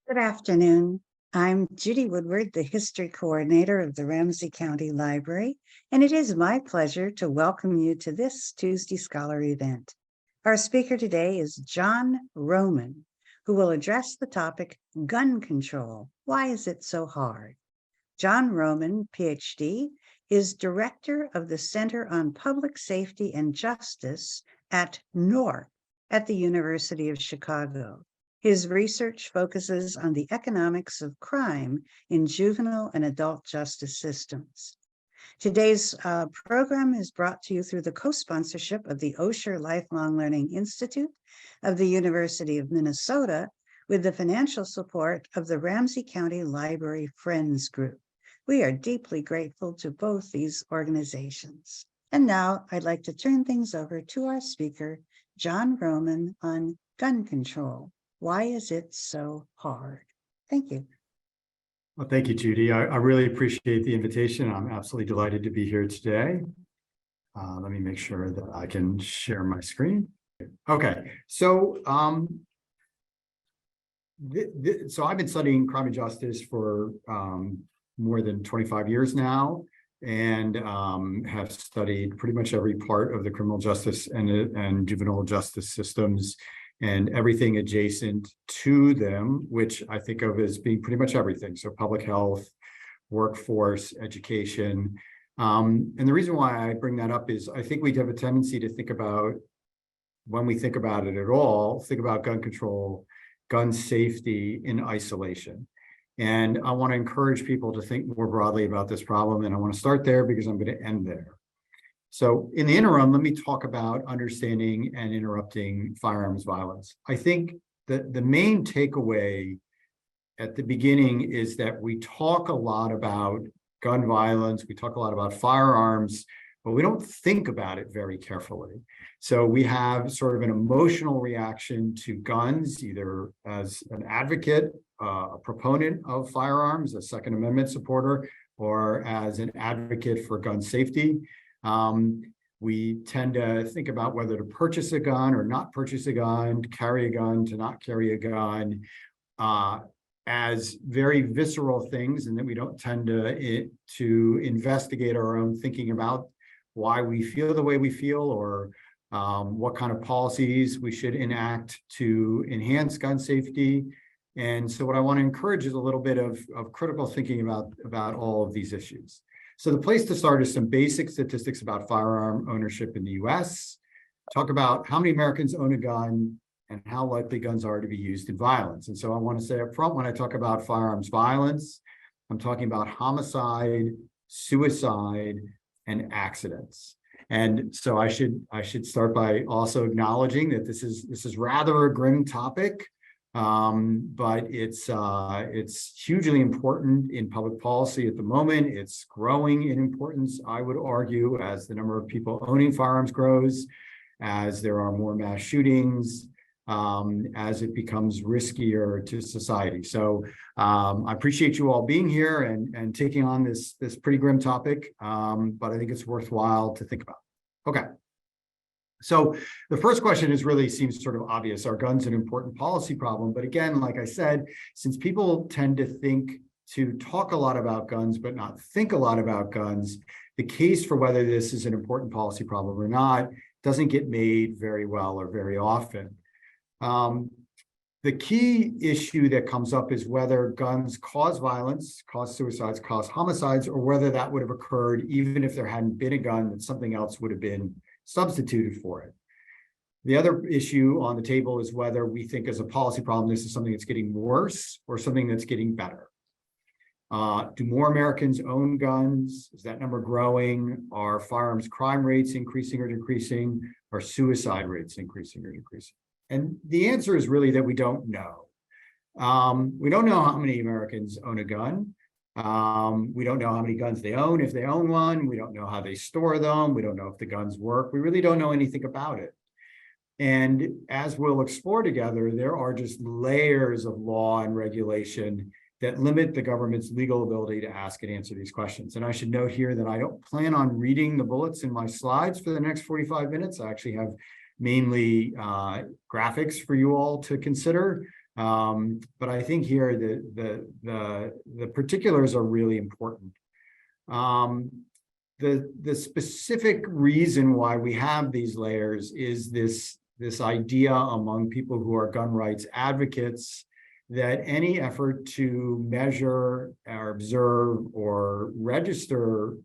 Good afternoon. I'm Judy Woodward, the History Coordinator of the Ramsey County Library, and it is my pleasure to welcome you to this Tuesday Scholar event. Our speaker today is John Roman, who will address the topic, gun control. Why is it so hard? John Roman, PhD, is Director of the Center on Public Safety and Justice at NORC at the University of Chicago. His research focuses on the economics of crime in juvenile and adult justice systems. Today's program is brought to you through the co-sponsorship of the Osher Lifelong Learning Institute of the University of Minnesota, with the financial support of the Ramsey County Library Friends Group. We are deeply grateful to both these organizations. And now I'd like to turn things over to our speaker, John Roman, on gun control. Why is it so hard? Thank you. Well, thank you, Judy. I really appreciate the invitation. I'm absolutely delighted to be here today. Let me make sure that I can share my screen. Okay, so so I've been studying crime and justice for more than 25 years now, and have studied pretty much every part of the criminal justice and juvenile justice systems and everything adjacent to them, which I think of as being pretty much everything. So public health, workforce, education. And the reason why I bring that up is I think we have a tendency to think about, when we think about it at all, think about gun control, gun safety in isolation. And I want to encourage people to think more broadly about this problem. And I want to start there because I'm going to end there. So in the interim, let me talk about understanding and interrupting firearms violence. I think that the main takeaway at the beginning is that we talk a lot about gun violence, we talk a lot about firearms, but we don't think about it very carefully. So we have sort of an emotional reaction to guns, either as an advocate, a proponent of firearms, a Second Amendment supporter, or as an advocate for gun safety. We tend to think about whether to purchase a gun or not purchase a gun, to carry a gun, to not carry a gun, as very visceral things, and that we don't tend to investigate our own thinking about why we feel the way we feel, or what kind of policies we should enact to enhance gun safety. And so what I want to encourage is a little bit of critical thinking about all of these issues. So the place to start is some basic statistics about firearm ownership in the US. Talk about how many Americans own a gun and how likely guns are to be used in violence. And so I want to say up front, when I talk about firearms violence, I'm talking about homicide, suicide, and accidents. And so I should start by also acknowledging that this is rather a grim topic. But it's hugely important in public policy at the moment. It's growing in importance, I would argue, as the number of people owning firearms grows, as there are more mass shootings, as it becomes riskier to society. So I appreciate you all being here and taking on this pretty grim topic, but I think it's worthwhile to think about. Okay. So the first question seems sort of obvious. Are guns an important policy problem? But again, like I said, since people tend to talk a lot about guns, but not think a lot about guns, the case for whether this is an important policy problem or not doesn't get made very well or very often. The key issue that comes up is whether guns cause violence, cause suicides, cause homicides, or whether that would have occurred even if there hadn't been a gun, that something else would have been substituted for it. The other issue on the table is whether we think as a policy problem, this is something that's getting worse or something that's getting better. Do more Americans own guns? Is that number growing? Are firearms crime rates increasing or decreasing? Are suicide rates increasing or decreasing? And the answer is really that we don't know. We don't know how many Americans own a gun. We don't know how many guns they own, if they own one. We don't know how they store them. We don't know if the guns work. We really don't know anything about it. And as we'll explore together, there are just layers of law and regulation that limit the government's legal ability to ask and answer these questions. And I should note here that I don't plan on reading the bullets in my slides for the next 45 minutes. I actually have mainly graphics for you all to consider. But I think here the particulars are really important. The specific reason why we have these layers is this idea among people who are gun rights advocates that any effort to measure or observe or register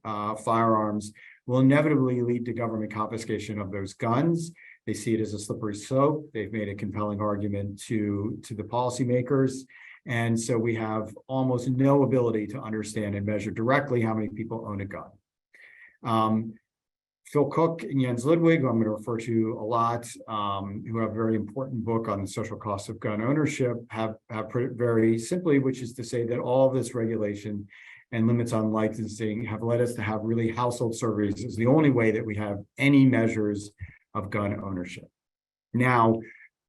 firearms will inevitably lead to government confiscation of those guns. They see it as a slippery slope. They've made a compelling argument to the policymakers. And so we have almost no ability to understand and measure directly how many people own a gun. Phil Cook and Jens Ludwig, who I'm going to refer to a lot, who have a very important book on the social cost of gun ownership, have put it very simply, which is to say that all of this regulation and limits on licensing have led us to have really household surveys is the only way that we have any measures of gun ownership. Now,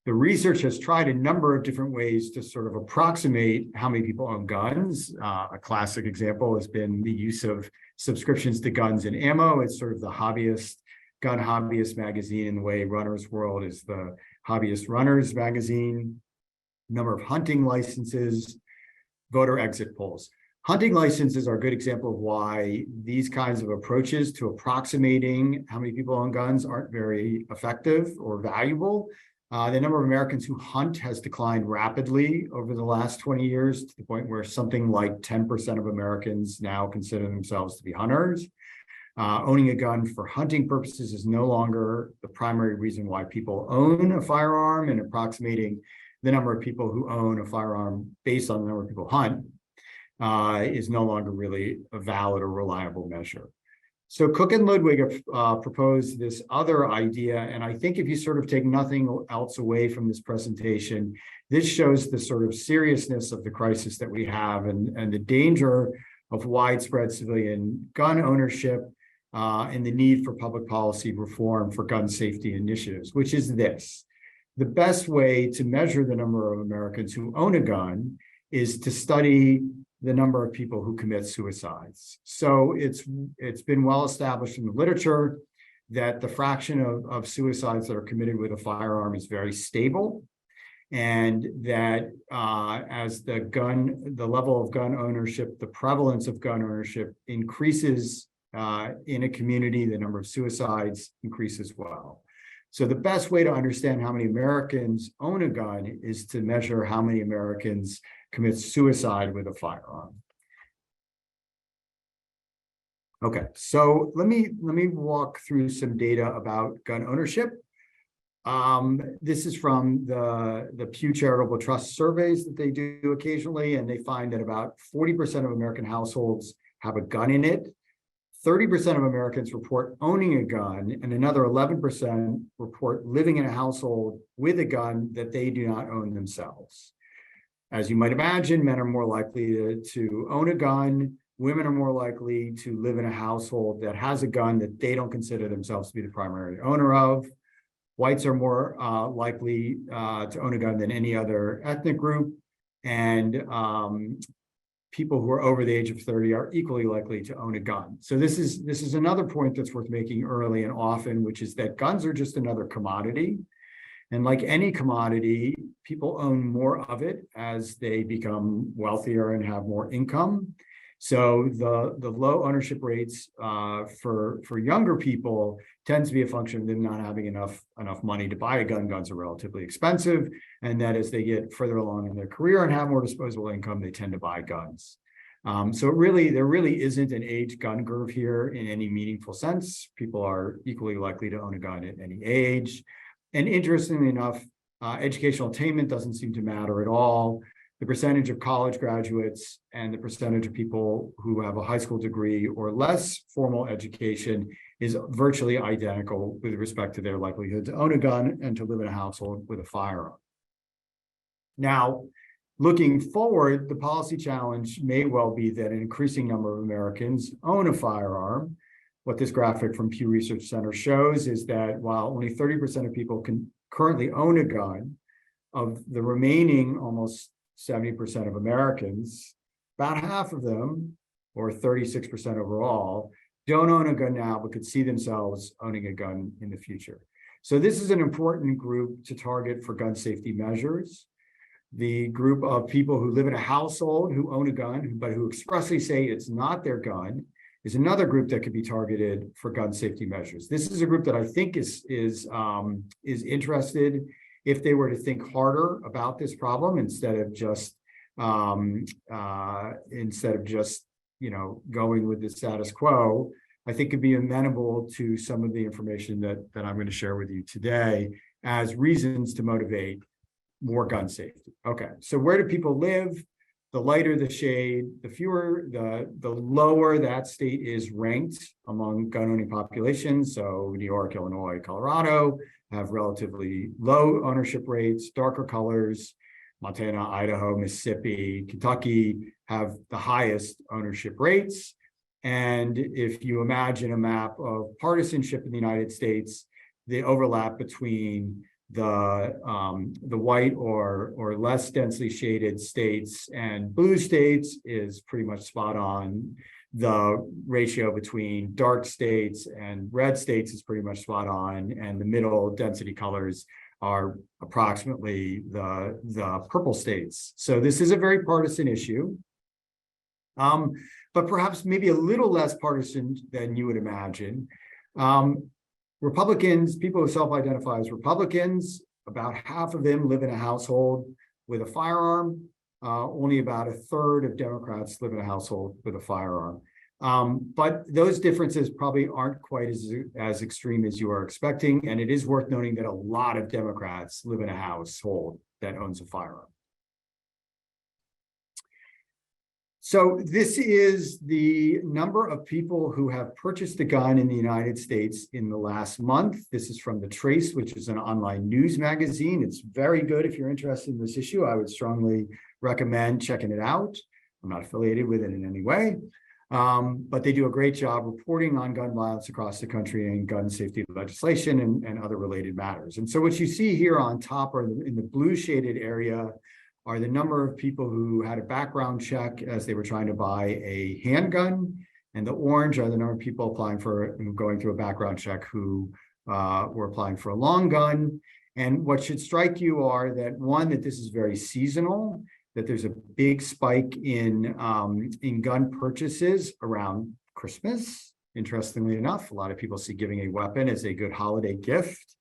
the research has tried a number of different ways to sort of approximate how many people own guns. A classic example has been the use of subscriptions to Guns and Ammo. It's sort of the gun hobbyist magazine in the way Runner's World is the hobbyist runners magazine. Number of hunting licenses, voter exit polls. Hunting licenses are a good example of why these kinds of approaches to approximating how many people own guns aren't very effective or valuable. The number of Americans who hunt has declined rapidly over the last 20 years to the point where something like 10% of Americans now consider themselves to be hunters. Owning a gun for hunting purposes is no longer the primary reason why people own a firearm, and approximating the number of people who own a firearm based on the number of people who hunt is no longer really a valid or reliable measure. So Cook and Ludwig have proposed this other idea, and I think if you sort of take nothing else away from this presentation, this shows the sort of seriousness of the crisis that we have and the danger of widespread civilian gun ownership and the need for public policy reform for gun safety initiatives, which is this. The best way to measure the number of Americans who own a gun is to study the number of people who commit suicides. So it's been well established in the literature that the fraction of suicides that are committed with a firearm is very stable, and that as the level of gun ownership, the prevalence of gun ownership increases in a community, the number of suicides increases as well. So the best way to understand how many Americans own a gun is to measure how many Americans commit suicide with a firearm. Okay, so let me walk through some data about gun ownership. This is from the Pew Charitable Trust surveys that they do occasionally, and they find that about 40% of American households have a gun in it. 30% of Americans report owning a gun, and another 11% report living in a household with a gun that they do not own themselves. As you might imagine, men are more likely to own a gun. Women are more likely to live in a household that has a gun that they don't consider themselves to be the primary owner of. Whites are more likely to own a gun than any other ethnic group. And people who are over the age of 30 are equally likely to own a gun. So this is another point that's worth making early and often, which is that guns are just another commodity. And like any commodity, people own more of it as they become wealthier and have more income. So the low ownership rates for younger people tends to be a function of them not having enough money to buy a gun. Guns are relatively expensive, and that as they get further along in their career and have more disposable income, they tend to buy guns. So there really isn't an age gun curve here in any meaningful sense. People are equally likely to own a gun at any age. And interestingly enough, educational attainment doesn't seem to matter at all. The percentage of college graduates and the percentage of people who have a high school degree or less formal education is virtually identical with respect to their likelihood to own a gun and to live in a household with a firearm. Now, looking forward, the policy challenge may well be that an increasing number of Americans own a firearm. What this graphic from Pew Research Center shows is that while only 30% of people can currently own a gun, of the remaining almost 70% of Americans, about half of them, or 36% overall, don't own a gun now, but could see themselves owning a gun in the future. So this is an important group to target for gun safety measures. The group of people who live in a household who own a gun, but who expressly say it's not their gun, is another group that could be targeted for gun safety measures. This is a group that I think is interested, if they were to think harder about this problem instead of just going with the status quo. I think could be amenable to some of the information that I'm going to share with you today as reasons to motivate more gun safety. Okay, so where do people live? The lighter the shade, the lower that state is ranked among gun-owning populations. So New York, Illinois, Colorado have relatively low ownership rates. Darker colors, Montana, Idaho, Mississippi, Kentucky have the highest ownership rates. And if you imagine a map of partisanship in the United States, the overlap between the white or less densely shaded states and blue states is pretty much spot on. The ratio between dark states and red states is pretty much spot on, and the middle density colors are approximately the purple states. So this is a very partisan issue, but perhaps maybe a little less partisan than you would imagine. Republicans, people who self-identify as Republicans, about half of them live in a household with a firearm. Only about a third of Democrats live in a household with a firearm. But those differences probably aren't quite as extreme as you are expecting. And it is worth noting that a lot of Democrats live in a household that owns a firearm. So this is the number of people who have purchased a gun in the United States in the last month. This is from The Trace, which is an online news magazine. It's very good if you're interested in this issue. I would strongly recommend checking it out. I'm not affiliated with it in any way, but they do a great job reporting on gun violence across the country and gun safety legislation and other related matters. And so what you see here on top, or in the blue shaded area, are the number of people who had a background check as they were trying to buy a handgun, and the orange are the number of people applying for going through a background check who were applying for a long gun. And what should strike you are that, one, that this is very seasonal, that there's a big spike in gun purchases around Christmas. Interestingly enough, a lot of people see giving a weapon as a good holiday gift.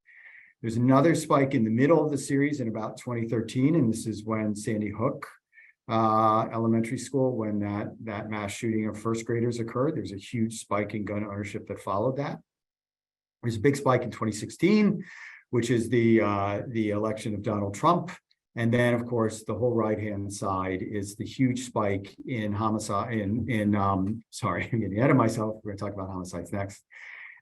There's another spike in the middle of the series in about 2013, and this is when Sandy Hook Elementary School, when that mass shooting of first graders occurred. There's a huge spike in gun ownership that followed that. There's a big spike in 2016, which is the election of Donald Trump. And then, of course, the whole right-hand side is the huge spike in homicide, sorry, I'm getting ahead of myself. We're going to talk about homicides next.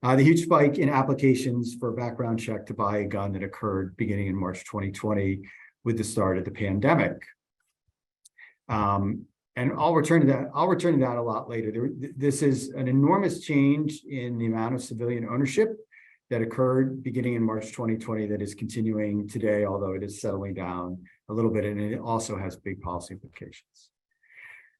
The huge spike in applications for background check to buy a gun that occurred beginning in March 2020 with the start of the pandemic. And I'll return to that. I'll return to that a lot later. This is an enormous change in the amount of civilian ownership that occurred beginning in March 2020 that is continuing today, although it is settling down a little bit, and it also has big policy implications.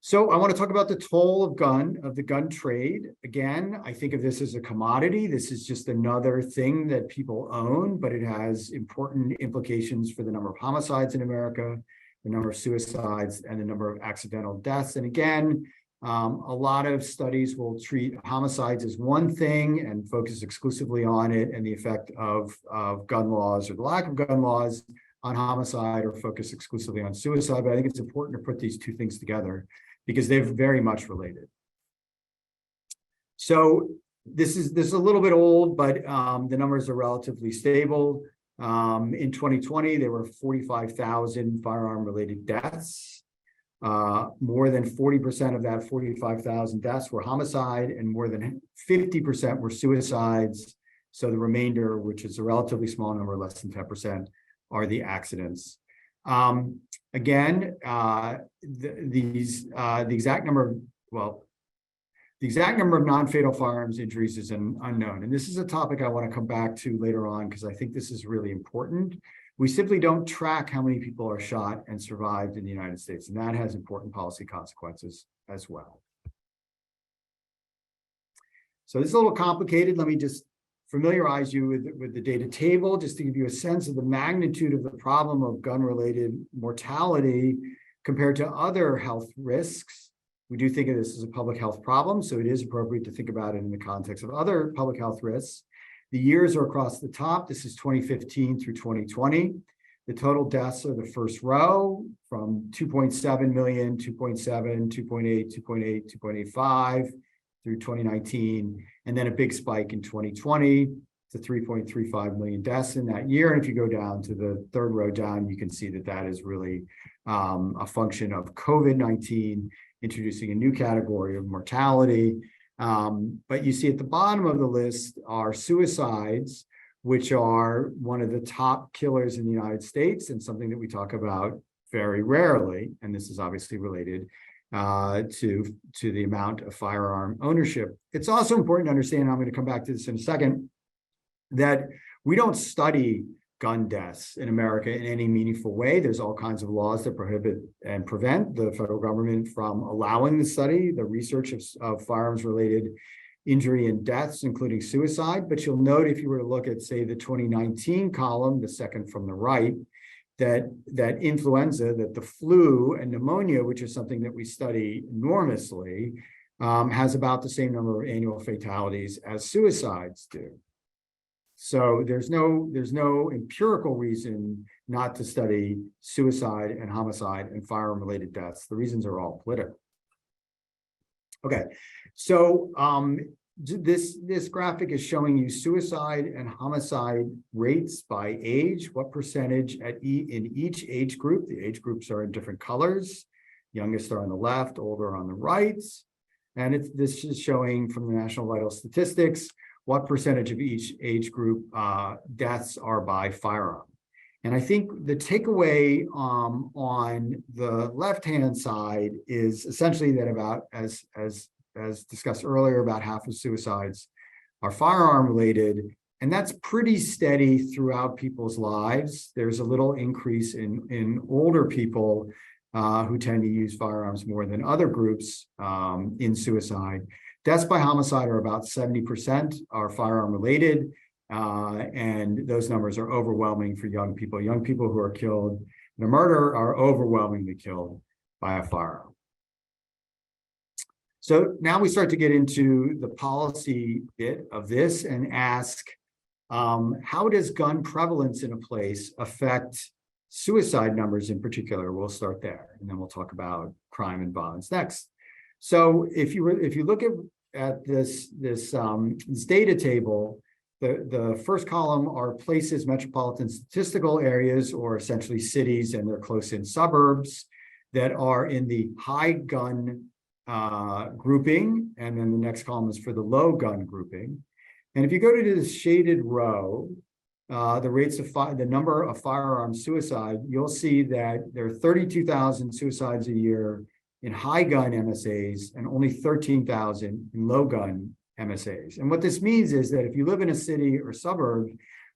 So I want to talk about the toll of the gun trade. Again, I think of this as a commodity. This is just another thing that people own, but it has important implications for the number of homicides in America, the number of suicides, and the number of accidental deaths. And again, a lot of studies will treat homicides as one thing and focus exclusively on it and the effect of gun laws or the lack of gun laws on homicide, or focus exclusively on suicide. But I think it's important to put these two things together because they're very much related. So this is a little bit old, but the numbers are relatively stable. In 2020, there were 45,000 firearm-related deaths. More than 40% of that 45,000 deaths were homicide, and more than 50% were suicides. So the remainder, which is a relatively small number, less than 10%, are the accidents. Again, the exact number of non-fatal firearms injuries is unknown. And this is a topic I want to come back to later on because I think this is really important. We simply don't track how many people are shot and survived in the United States, and that has important policy consequences as well. So this is a little complicated. Let me just familiarize you with the data table, just to give you a sense of the magnitude of the problem of gun-related mortality compared to other health risks. We do think of this as a public health problem, so it is appropriate to think about it in the context of other public health risks. The years are across the top. This is 2015 through 2020. The total deaths are the first row from 2.7 million, 2.7, 2.8, 2.8, 2.85 through 2019, and then a big spike in 2020 to 3.35 million deaths in that year. And if you go down to the third row down, you can see that that is really a function of COVID-19 introducing a new category of mortality. But you see at the bottom of the list are suicides, which are one of the top killers in the United States and something that we talk about very rarely. And this is obviously related to the amount of firearm ownership. It's also important to understand, I'm going to come back to this in a second, that we don't study gun deaths in America in any meaningful way. There's all kinds of laws that prohibit and prevent the federal government from allowing the study, the research of firearms-related injury and deaths, including suicide. But you'll note, if you were to look at, say, the 2019 column, the second from the right, that influenza, that the flu and pneumonia, which is something that we study enormously, has about the same number of annual fatalities as suicides do. So there's no empirical reason not to study suicide and homicide and firearm-related deaths. The reasons are all political. Okay, so this graphic is showing you suicide and homicide rates by age, what percentage in each age group. The age groups are in different colors. Youngest are on the left, older on the right. And this is showing from the National Vital Statistics what percentage of each age group deaths are by firearm. And I think the takeaway on the left-hand side is essentially that about, as discussed earlier, about half of suicides are firearm-related, and that's pretty steady throughout people's lives. There's a little increase in older people who tend to use firearms more than other groups in suicide. Deaths by homicide are about 70% are firearm-related, and those numbers are overwhelming for young people. Young people who are killed in a murder are overwhelmingly killed by a firearm. So now we start to get into the policy bit of this and ask, how does gun prevalence in a place affect suicide numbers in particular? We'll start there, and then we'll talk about crime and violence next. So if you look at this data table, the first column are places, metropolitan statistical areas, or essentially cities and their close-in suburbs that are in the high gun grouping, and then the next column is for the low gun grouping. And if you go to this shaded row, the number of firearm suicide, you'll see that there are 32,000 suicides a year in high gun MSAs and only 13,000 in low gun MSAs. And what this means is that if you live in a city or suburb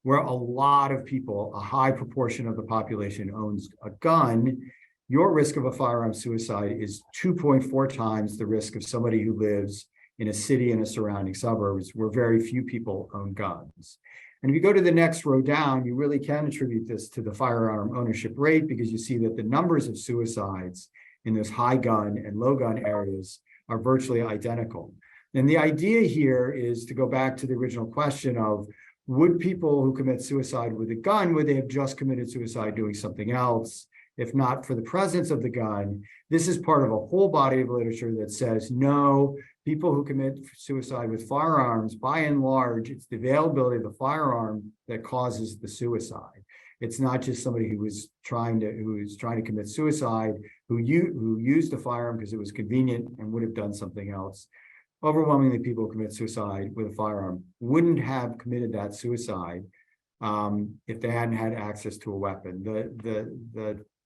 where a lot of people, a high proportion of the population owns a gun, your risk of a firearm suicide is 2.4 times the risk of somebody who lives in a city and a surrounding suburbs where very few people own guns. And if you go to the next row down, you really can attribute this to the firearm ownership rate, because you see that the numbers of suicides in those high gun and low gun areas are virtually identical. And the idea here is to go back to the original question of, would people who commit suicide with a gun, would they have just committed suicide doing something else, if not for the presence of the gun? This is part of a whole body of literature that says, no, people who commit suicide with firearms, by and large, it's the availability of the firearm that causes the suicide. It's not just somebody who was trying to commit suicide, who used a firearm because it was convenient and would have done something else. Overwhelmingly, people who commit suicide with a firearm wouldn't have committed that suicide if they hadn't had access to a weapon.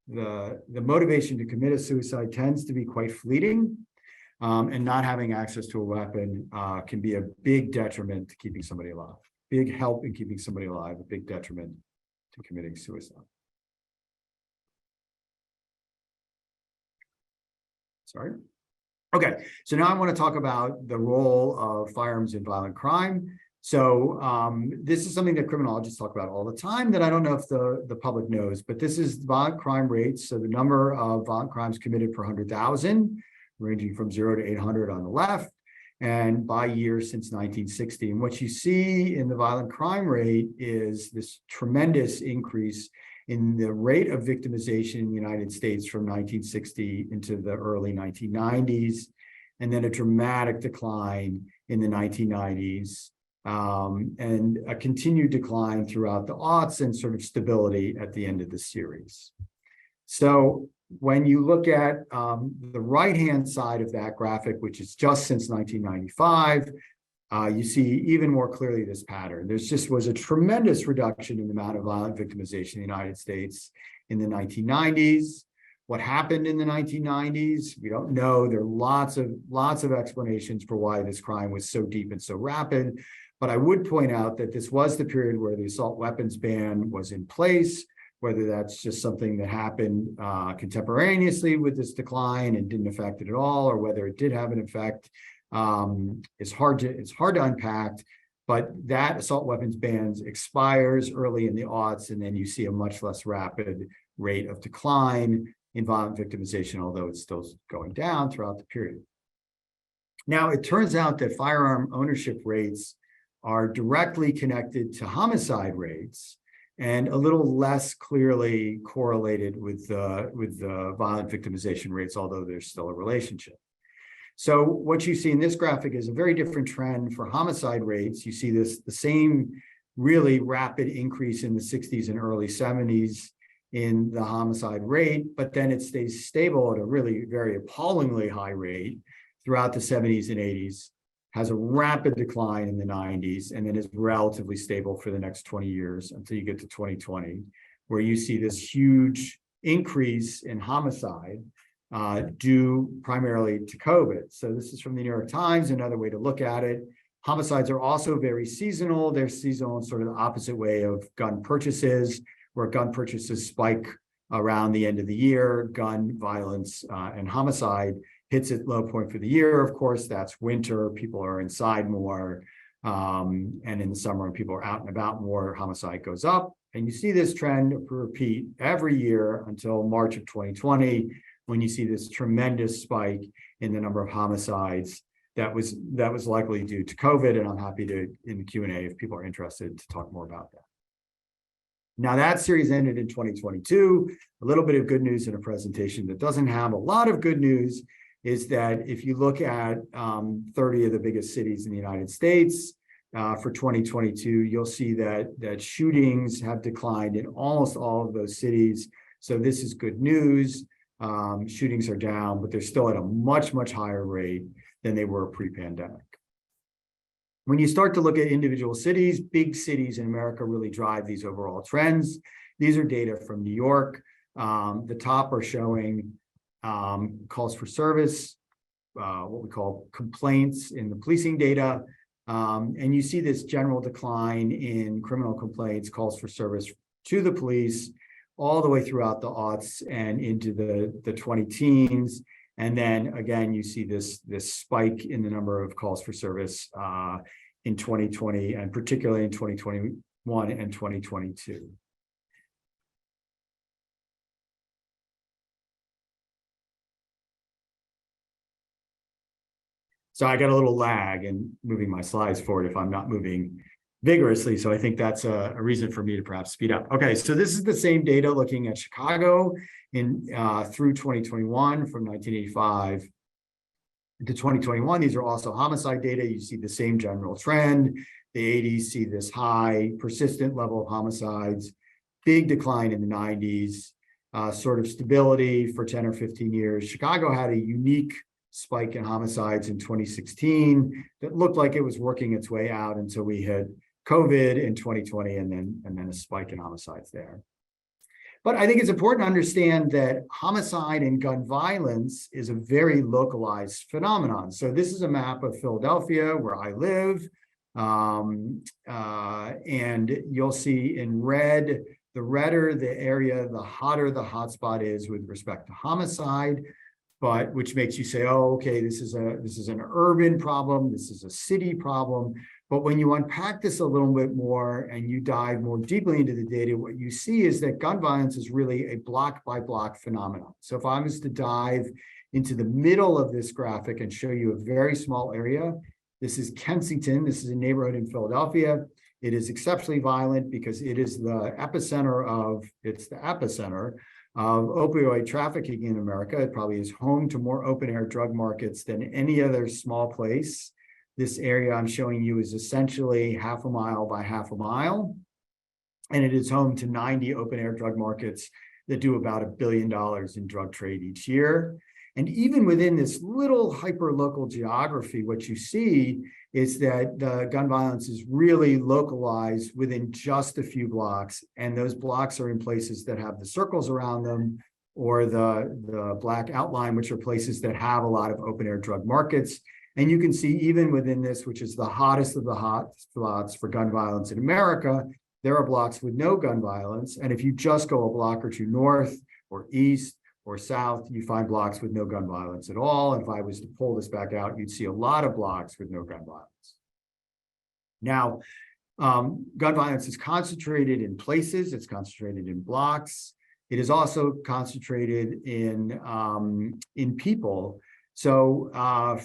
The motivation to commit a suicide tends to be quite fleeting, and not having access to a weapon can be a big detriment to keeping somebody alive. Big help in keeping somebody alive, a big detriment to committing suicide. Sorry. Okay, so now I want to talk about the role of firearms in violent crime. So this is something that criminologists talk about all the time that I don't know if the public knows, but this is violent crime rates. So the number of violent crimes committed per 100,000, ranging from 0 to 800 on the left, and by year since 1960. And what you see in the violent crime rate is this tremendous increase in the rate of victimization in the United States from 1960 into the early 1990s, and then a dramatic decline in the 1990s, and a continued decline throughout the aughts and sort of stability at the end of the series. So when you look at the right-hand side of that graphic, which is just since 1995, you see even more clearly this pattern. There's just was a tremendous reduction in the amount of violent victimization in the United States in the 1990s. What happened in the 1990s, we don't know. There are lots of explanations for why this crime was so deep and so rapid. But I would point out that this was the period where the assault weapons ban was in place. Whether that's just something that happened contemporaneously with this decline and didn't affect it at all, or whether it did have an effect, it's hard to unpack. But that assault weapons bans expires early in the aughts, and then you see a much less rapid rate of decline in violent victimization, although it's still going down throughout the period. Now, it turns out that firearm ownership rates are directly connected to homicide rates, and a little less clearly correlated with the violent victimization rates, although there's still a relationship. So what you see in this graphic is a very different trend for homicide rates. You see the same really rapid increase in the 60s and early 70s in the homicide rate, but then it stays stable at a really very appallingly high rate throughout the 70s and 80s. Has a rapid decline in the 90s, and then is relatively stable for the next 20 years until you get to 2020, where you see this huge increase in homicide due primarily to COVID. So this is from the New York Times, another way to look at it. Homicides are also very seasonal. They're seasonal in sort of the opposite way of gun purchases, where gun purchases spike around the end of the year. Gun violence and homicide hits its low point for the year. Of course, that's winter. People are inside more. And in the summer, when people are out and about more, homicide goes up. And you see this trend repeat every year until March of 2020, when you see this tremendous spike in the number of homicides that was likely due to COVID. And I'm happy to, in the Q&A, if people are interested, to talk more about that. Now, that series ended in 2022. A little bit of good news in a presentation that doesn't have a lot of good news is that if you look at 30 of the biggest cities in the United States for 2022, you'll see that shootings have declined in almost all of those cities. So this is good news. Shootings are down, but they're still at a much, much higher rate than they were pre-pandemic. When you start to look at individual cities, big cities in America really drive these overall trends. These are data from New York. The top are showing calls for service, what we call complaints in the policing data. And you see this general decline in criminal complaints, calls for service to the police, all the way throughout the aughts and into the 20 teens. And then again, you see this spike in the number of calls for service in 2020, and particularly in 2021 and 2022. So I got a little lag in moving my slides forward if I'm not moving vigorously. So I think that's a reason for me to perhaps speed up. Okay, so this is the same data looking at Chicago through 2021 from 1985 to 2021. These are also homicide data. You see the same general trend. The 80s see this high, persistent level of homicides, big decline in the 90s, sort of stability for 10 or 15 years. Chicago had a unique spike in homicides in 2016 that looked like it was working its way out until we had COVID in 2020, and then a spike in homicides there. But I think it's important to understand that homicide and gun violence is a very localized phenomenon. So this is a map of Philadelphia, where I live, and you'll see in red, the redder the area, the hotter the hotspot is with respect to homicide. But which makes you say, oh, okay, this is an urban problem, this is a city problem. But when you unpack this a little bit more and you dive more deeply into the data, what you see is that gun violence is really a block by block phenomenon. So if I was to dive into the middle of this graphic and show you a very small area, this is Kensington. This is a neighborhood in Philadelphia. It is exceptionally violent because it is the epicenter of opioid trafficking in America. It probably is home to more open air drug markets than any other small place. This area I'm showing you is essentially half a mile by half a mile, and it is home to 90 open air drug markets that do about $1 billion in drug trade each year. And even within this little hyper-local geography, what you see is that the gun violence is really localized within just a few blocks, and those blocks are in places that have the circles around them or the black outline, which are places that have a lot of open air drug markets. And you can see even within this, which is the hottest of the hot spots for gun violence in America, there are blocks with no gun violence. And if you just go a block or two north or east or south, you find blocks with no gun violence at all. And if I was to pull this back out, you'd see a lot of blocks with no gun violence. Now, gun violence is concentrated in places, it's concentrated in blocks. It is also concentrated in people. So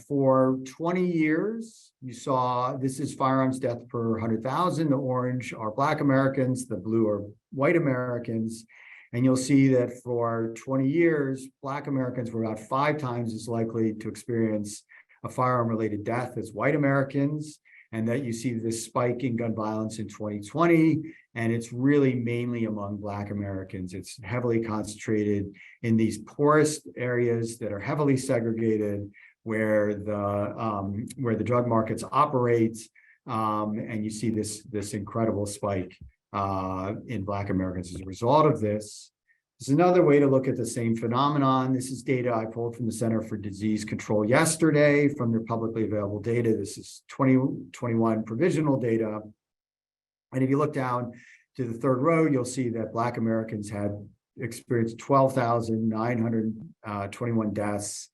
for 20 years, you saw, this is firearms death per 100,000. The orange are Black Americans, the blue are white Americans. And you'll see that for 20 years, Black Americans were about 5 times as likely to experience a firearm-related death as white Americans, and that you see this spike in gun violence in 2020, and it's really mainly among Black Americans. It's heavily concentrated in these poorest areas that are heavily segregated, where the drug markets operate, and you see this incredible spike in Black Americans as a result of this. This is another way to look at the same phenomenon. This is data I pulled from the Center for Disease Control yesterday from their publicly available data. This is 2021 provisional data. And if you look down to the third row, you'll see that Black Americans had experienced 12,921 deaths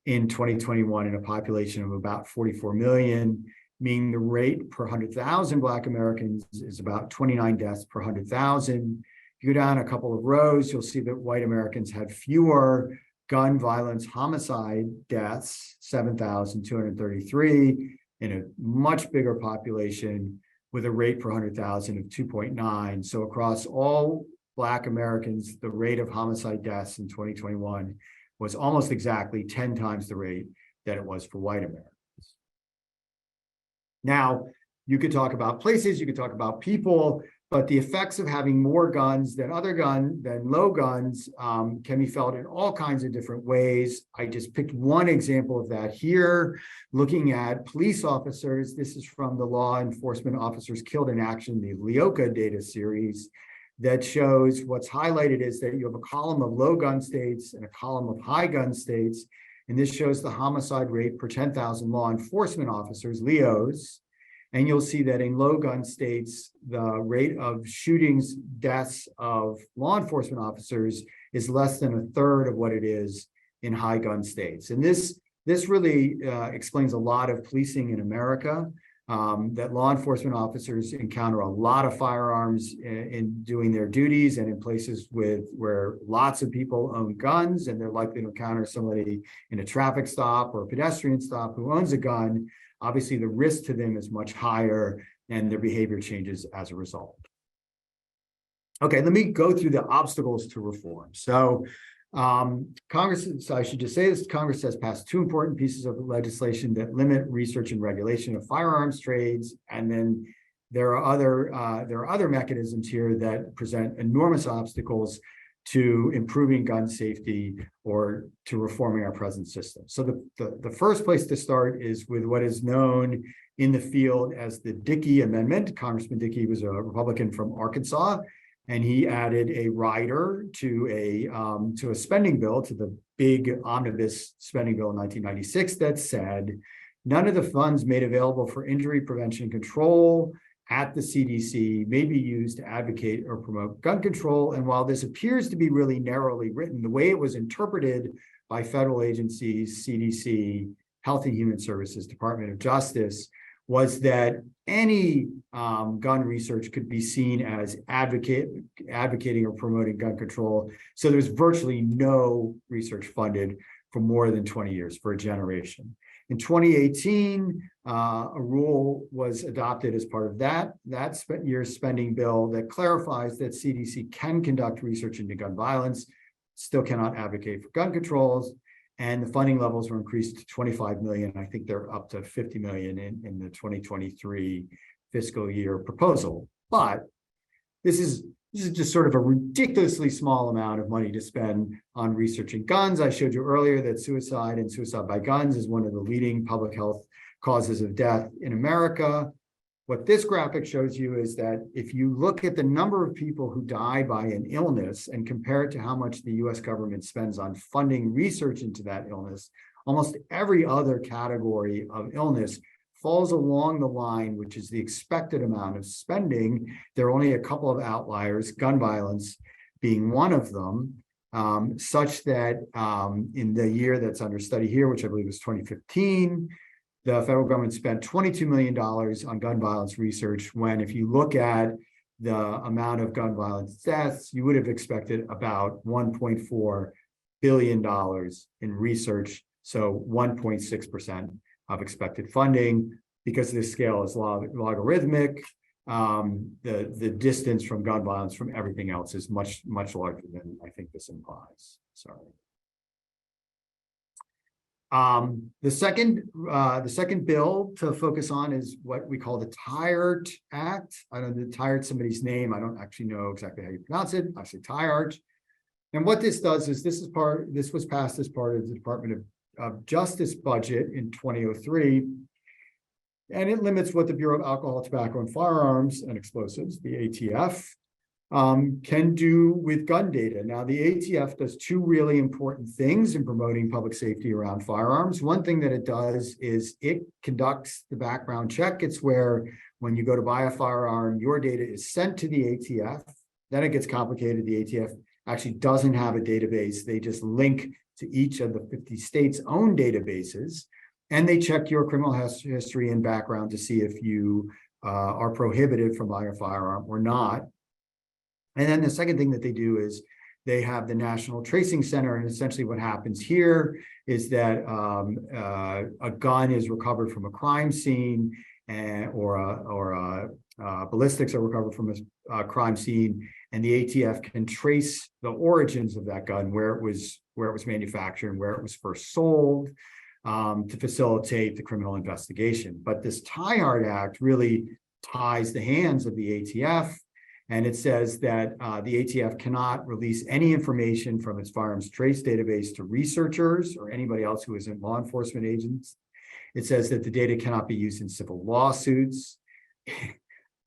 in 2021 in a population of about 44 million, meaning the rate per 100,000 Black Americans is about 29 deaths per 100,000. If you go down a couple of rows, you'll see that white Americans had fewer gun violence homicide deaths, 7,233, in a much bigger population with a rate per 100,000 of 2.9. So across all Black Americans, the rate of homicide deaths in 2021 was almost exactly 10 times the rate that it was for white Americans. Now, you could talk about places, you could talk about people, but the effects of having more guns than low guns can be felt in all kinds of different ways. I just picked one example of that here, looking at police officers. This is from the Law Enforcement Officers Killed in Action, the LEOCA data series, that shows what's highlighted is that you have a column of low gun states and a column of high gun states. And this shows the homicide rate per 10,000 law enforcement officers, LEOs. And you'll see that in low gun states, the rate of shootings, deaths of law enforcement officers is less than a third of what it is in high gun states. And this really explains a lot of policing in America, that law enforcement officers encounter a lot of firearms in doing their duties, and in places where lots of people own guns, and they're likely to encounter somebody in a traffic stop or a pedestrian stop who owns a gun. Obviously, the risk to them is much higher, and their behavior changes as a result. Okay, let me go through the obstacles to reform. So Congress, so I should just say this, Congress has passed 2 important pieces of legislation that limit research and regulation of firearms trades. And then there are other mechanisms here that present enormous obstacles to improving gun safety or to reforming our present system. So the first place to start is with what is known in the field as the Dickey Amendment. Congressman Dickey was a Republican from Arkansas, and he added a rider to a spending bill, to the big omnibus spending bill in 1996, that said, none of the funds made available for injury prevention and control at the CDC may be used to advocate or promote gun control. And while this appears to be really narrowly written, the way it was interpreted by federal agencies, CDC, Health and Human Services, Department of Justice, was that any gun research could be seen as advocating or promoting gun control. So there's virtually no research funded for more than 20 years, for a generation. In 2018, a rule was adopted as part of that year's spending bill that clarifies that CDC can conduct research into gun violence, still cannot advocate for gun controls, and the funding levels were increased to 25 million. I think they're up to 50 million in the 2023 fiscal year proposal. But this is just sort of a ridiculously small amount of money to spend on researching guns. I showed you earlier that suicide and suicide by guns is one of the leading public health causes of death in America. What this graphic shows you is that if you look at the number of people who die by an illness and compare it to how much the US government spends on funding research into that illness, almost every other category of illness falls along the line, which is the expected amount of spending. There are only a couple of outliers, gun violence being one of them, such that in the year that's under study here, which I believe was 2015, the federal government spent $22 million on gun violence research, when if you look at the amount of gun violence deaths, you would have expected about $1.4 billion in research, so 1.6% of expected funding. Because this scale is logarithmic, the distance from gun violence from everything else is much larger than I think this implies. Sorry. The second bill to focus on is what we call the TIRET Act. I don't know, TIRET somebody's name. I don't actually know exactly how you pronounce it. I say TIRET. And what this does is this was passed as part of the Department of Justice budget in 2003. And it limits what the Bureau of Alcohol, Tobacco, and Firearms and Explosives, the ATF, can do with gun data. Now, the ATF does two really important things in promoting public safety around firearms. One thing that it does is it conducts the background check. It's where when you go to buy a firearm, your data is sent to the ATF. Then it gets complicated. The ATF actually doesn't have a database. They just link to each of the 50 states' own databases, and they check your criminal history and background to see if you are prohibited from buying a firearm or not. And then the second thing that they do is they have the National Tracing Center, and essentially what happens here is that a gun is recovered from a crime scene, or ballistics are recovered from a crime scene, and the ATF can trace the origins of that gun, where it was manufactured, and where it was first sold, to facilitate the criminal investigation. But this TIRET Act really ties the hands of the ATF, and it says that the ATF cannot release any information from its firearms trace database to researchers or anybody else who isn't law enforcement agents. It says that the data cannot be used in civil lawsuits.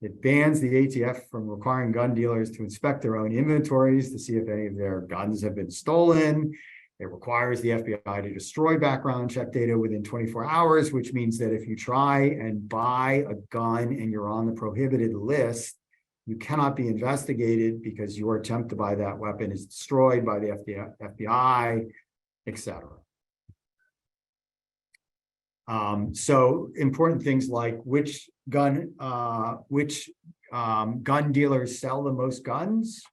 It bans the ATF from requiring gun dealers to inspect their own inventories to see if any of their guns have been stolen. It requires the FBI to destroy background check data within 24 hours, which means that if you try and buy a gun and you're on the prohibited list, you cannot be investigated because your attempt to buy that weapon is destroyed by the FBI, etc. So important things like which gun dealers sell the most guns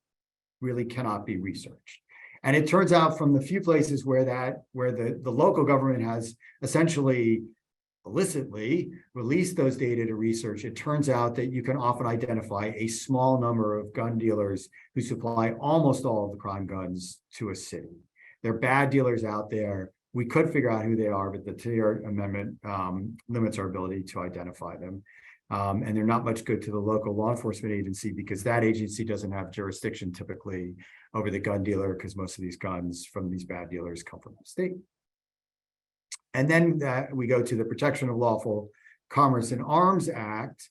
really cannot be researched. And it turns out from the few places where the local government has essentially illicitly released those data to research, it turns out that you can often identify a small number of gun dealers who supply almost all of the crime guns to a city. There are bad dealers out there. We could figure out who they are, but the TIRET Amendment limits our ability to identify them. And they're not much good to the local law enforcement agency because that agency doesn't have jurisdiction typically over the gun dealer, because most of these guns from these bad dealers come from the state. And then we go to the Protection of Lawful Commerce in Arms Act,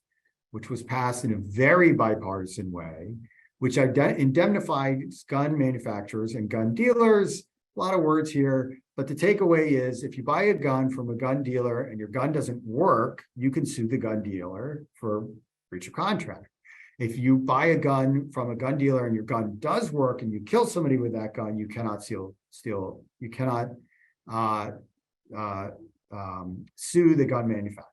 which was passed in a very bipartisan way, which indemnifies gun manufacturers and gun dealers. A lot of words here, but the takeaway is if you buy a gun from a gun dealer and your gun doesn't work, you can sue the gun dealer for breach of contract. If you buy a gun from a gun dealer and your gun does work and you kill somebody with that gun, you cannot sue the gun manufacturer.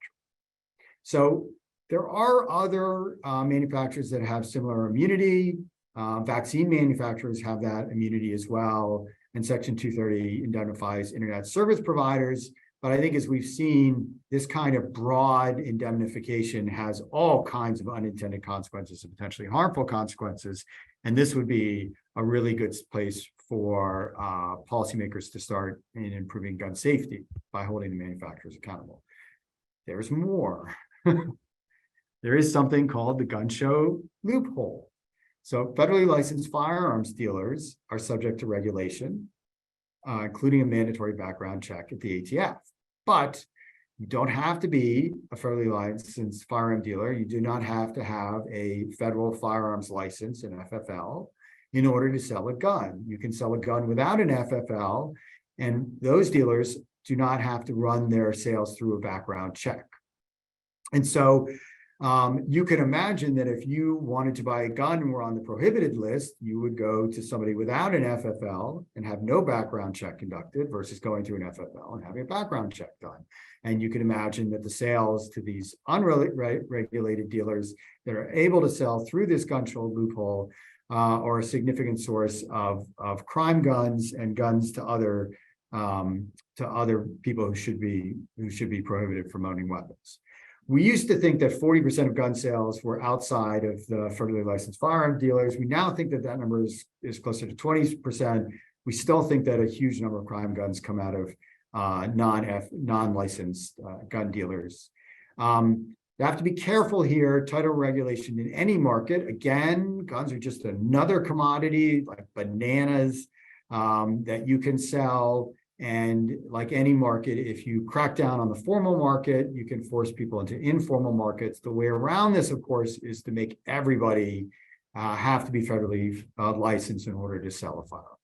So there are other manufacturers that have similar immunity. Vaccine manufacturers have that immunity as well. And Section 230 indemnifies internet service providers. But I think as we've seen, this kind of broad indemnification has all kinds of unintended consequences and potentially harmful consequences. And this would be a really good place for policymakers to start in improving gun safety by holding the manufacturers accountable. There's more. There is something called the gun show loophole. So federally licensed firearms dealers are subject to regulation, including a mandatory background check at the ATF. But you don't have to be a federally licensed firearm dealer. You do not have to have a federal firearms license, an FFL, in order to sell a gun. You can sell a gun without an FFL, and those dealers do not have to run their sales through a background check. And so you can imagine that if you wanted to buy a gun and were on the prohibited list, you would go to somebody without an FFL and have no background check conducted versus going to an FFL and having a background check done. And you can imagine that the sales to these unregulated dealers that are able to sell through this gun show loophole are a significant source of crime guns and guns to other people who should be prohibited from owning weapons. We used to think that 40% of gun sales were outside of the federally licensed firearm dealers. We now think that that number is closer to 20%. We still think that a huge number of crime guns come out of non-licensed gun dealers. You have to be careful here. Title regulation in any market. Again, guns are just another commodity like bananas that you can sell. And like any market, if you crack down on the formal market, you can force people into informal markets. The way around this, of course, is to make everybody have to be federally licensed in order to sell a firearm.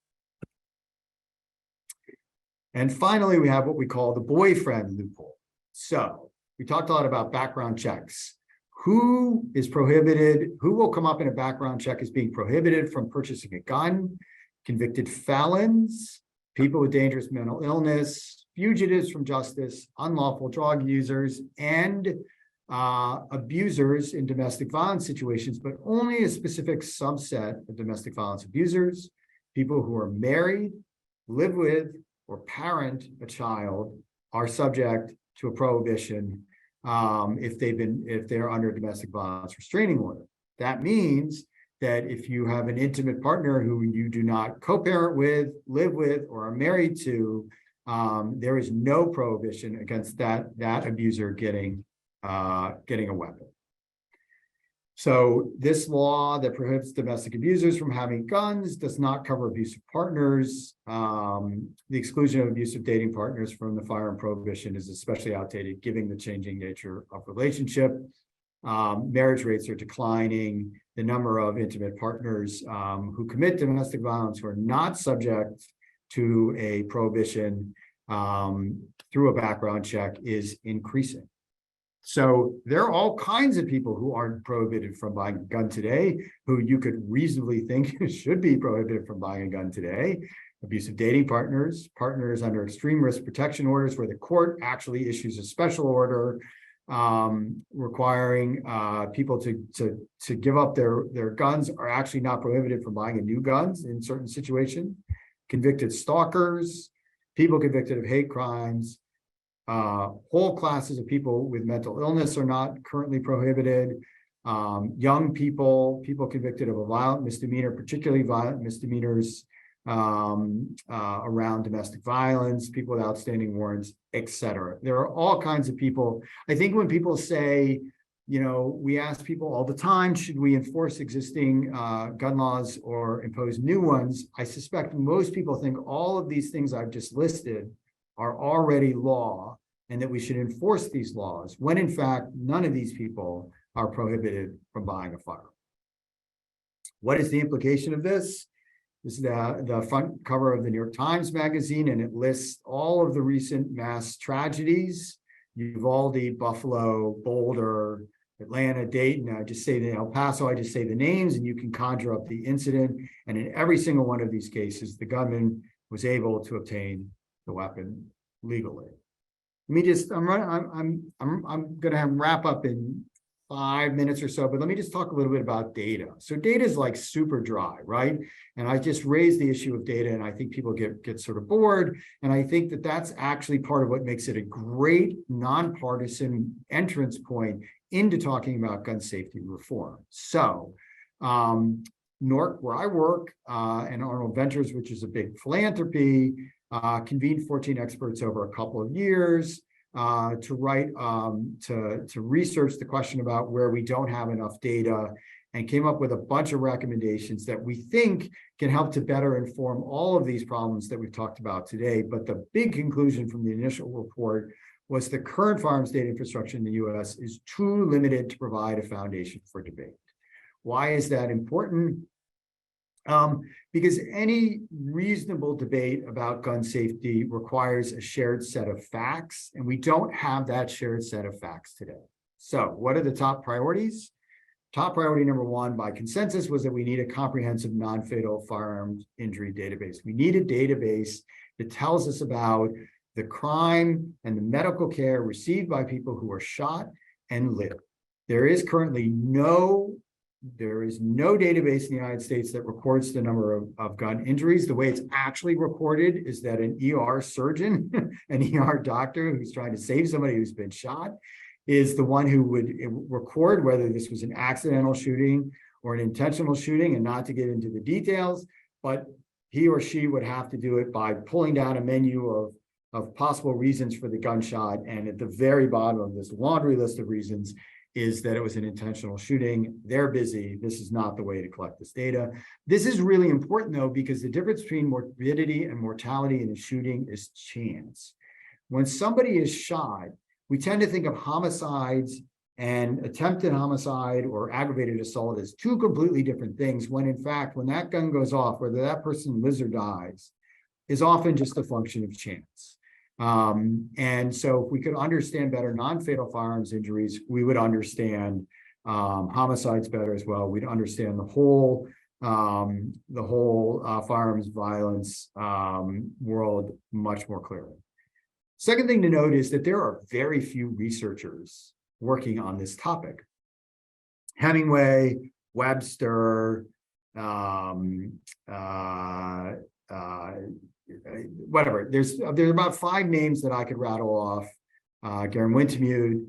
And finally, we have what we call the boyfriend loophole. So we talked a lot about background checks. Who is prohibited? Who will come up in a background check as being prohibited from purchasing a gun? Convicted felons, people with dangerous mental illness, fugitives from justice, unlawful drug users, and abusers in domestic violence situations, but only a specific subset of domestic violence abusers, people who are married, live with, or parent a child are subject to a prohibition if they're under a domestic violence restraining order. That means that if you have an intimate partner who you do not co-parent with, live with, or are married to, there is no prohibition against that abuser getting a weapon. So this law that prohibits domestic abusers from having guns does not cover abusive partners. The exclusion of abusive dating partners from the firearm prohibition is especially outdated, given the changing nature of relationship. Marriage rates are declining. The number of intimate partners who commit domestic violence who are not subject to a prohibition through a background check is increasing. So there are all kinds of people who aren't prohibited from buying a gun today, who you could reasonably think should be prohibited from buying a gun today. Abusive dating partners, partners under extreme risk protection orders where the court actually issues a special order requiring people to give up their guns are actually not prohibited from buying a new guns in certain situations. Convicted stalkers, people convicted of hate crimes, whole classes of people with mental illness are not currently prohibited. Young people, people convicted of a violent misdemeanor, particularly violent misdemeanors around domestic violence, people with outstanding warrants, etc. There are all kinds of people. I think when people say, we ask people all the time, should we enforce existing gun laws or impose new ones? I suspect most people think all of these things I've just listed are already law and that we should enforce these laws, when in fact, none of these people are prohibited from buying a firearm. What is the implication of this? This is the front cover of the New York Times magazine, and it lists all of the recent mass tragedies: Uvalde, Buffalo, Boulder, Atlanta, Dayton. I just say El Paso, I just say the names, and you can conjure up the incident. And in every single one of these cases, the gunman was able to obtain the weapon legally. let me just, I'm running, I'm gonna wrap up in 5 minutes or so, but let me just talk a little bit about data. So data is like super dry, right? And I just raised the issue of data, and I think people get sort of bored. And I think that that's actually part of what makes it a great nonpartisan entrance point into talking about gun safety reform. So NORC, where I work, and Arnold Ventures, which is a big philanthropy, convened 14 experts over a couple of years to write, to research the question about where we don't have enough data, and came up with a bunch of recommendations that we think can help to better inform all of these problems that we've talked about today. But the big conclusion from the initial report was the current firearms data infrastructure in the US is too limited to provide a foundation for debate. Why is that important? Because any reasonable debate about gun safety requires a shared set of facts, and we don't have that shared set of facts today. So what are the top priorities? Top priority number one by consensus was that we need a comprehensive non-fatal firearms injury database. We need a database that tells us about the crime and the medical care received by people who are shot and live. There is currently no database in the United States that records the number of gun injuries. The way it's actually recorded is that an ER surgeon, an ER doctor who's trying to save somebody who's been shot, is the one who would record whether this was an accidental shooting or an intentional shooting, and not to get into the details, but he or she would have to do it by pulling down a menu of possible reasons for the gunshot. And at the very bottom of this laundry list of reasons is that it was an intentional shooting. They're busy. This is not the way to collect this data. This is really important, though, because the difference between morbidity and mortality in a shooting is chance. When somebody is shot, we tend to think of homicides and attempted homicide or aggravated assault as two completely different things, when in fact, when that gun goes off, whether that person lives or dies, is often just a function of chance. And so if we could understand better non-fatal firearms injuries, we would understand homicides better as well. We'd understand the whole firearms violence world much more clearly. Second thing to note is that there are very few researchers working on this topic. Hemingway, Webster, whatever. There's about 5 names that I could rattle off. Garen Wintemute,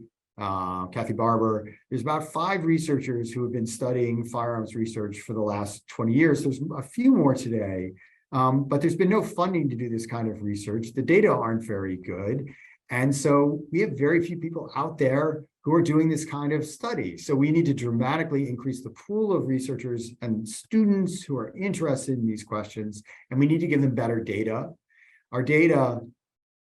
Kathy Barber. There's about 5 researchers who have been studying firearms research for the last 20 years. There's a few more today, but there's been no funding to do this kind of research. The data aren't very good. And so we have very few people out there who are doing this kind of study. So we need to dramatically increase the pool of researchers and students who are interested in these questions, and we need to give them better data. Our data,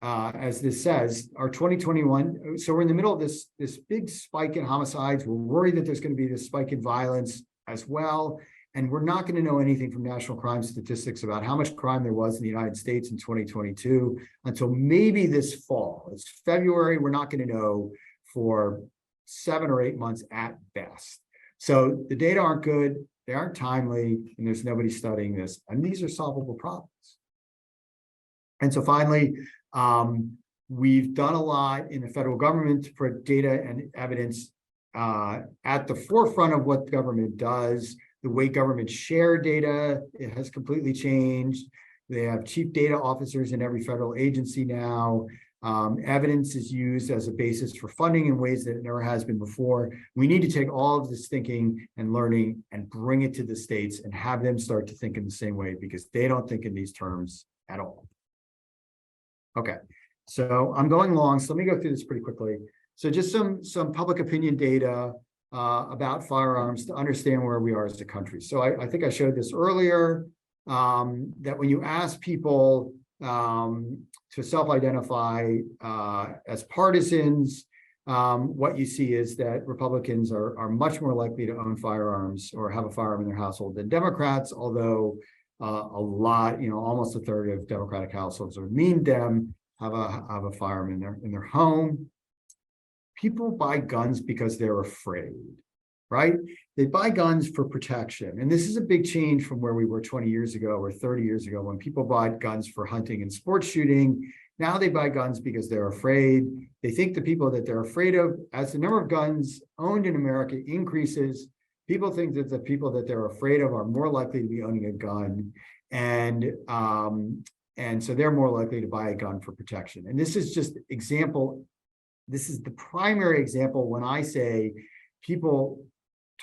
as this says, our 2021, so we're in the middle of this big spike in homicides. We're worried that there's going to be this spike in violence as well. And we're not going to know anything from national crime statistics about how much crime there was in the United States in 2022 until maybe this fall. It's February. We're not going to know for 7 or 8 months at best. So the data aren't good, they aren't timely, and there's nobody studying this. And these are solvable problems. And so finally, we've done a lot in the federal government to put data and evidence at the forefront of what government does. The way governments share data, it has completely changed. They have chief data officers in every federal agency now. Evidence is used as a basis for funding in ways that it never has been before. We need to take all of this thinking and learning and bring it to the states and have them start to think in the same way, because they don't think in these terms at all. Okay, so I'm going long, so let me go through this pretty quickly. So just some public opinion data about firearms to understand where we are as a country. So I think I showed this earlier, that when you ask people to self-identify as partisans, what you see is that Republicans are much more likely to own firearms or have a firearm in their household than Democrats, although a lot, almost a third of Democratic households or mean Dem have a firearm in their home. People buy guns because they're afraid, right? They buy guns for protection. And this is a big change from where we were 20 years ago or 30 years ago when people bought guns for hunting and sports shooting. Now they buy guns because they're afraid. They think the people that they're afraid of, as the number of guns owned in America increases, people think that the people that they're afraid of are more likely to be owning a gun. And so they're more likely to buy a gun for protection. And this is just example. This is the primary example when I say people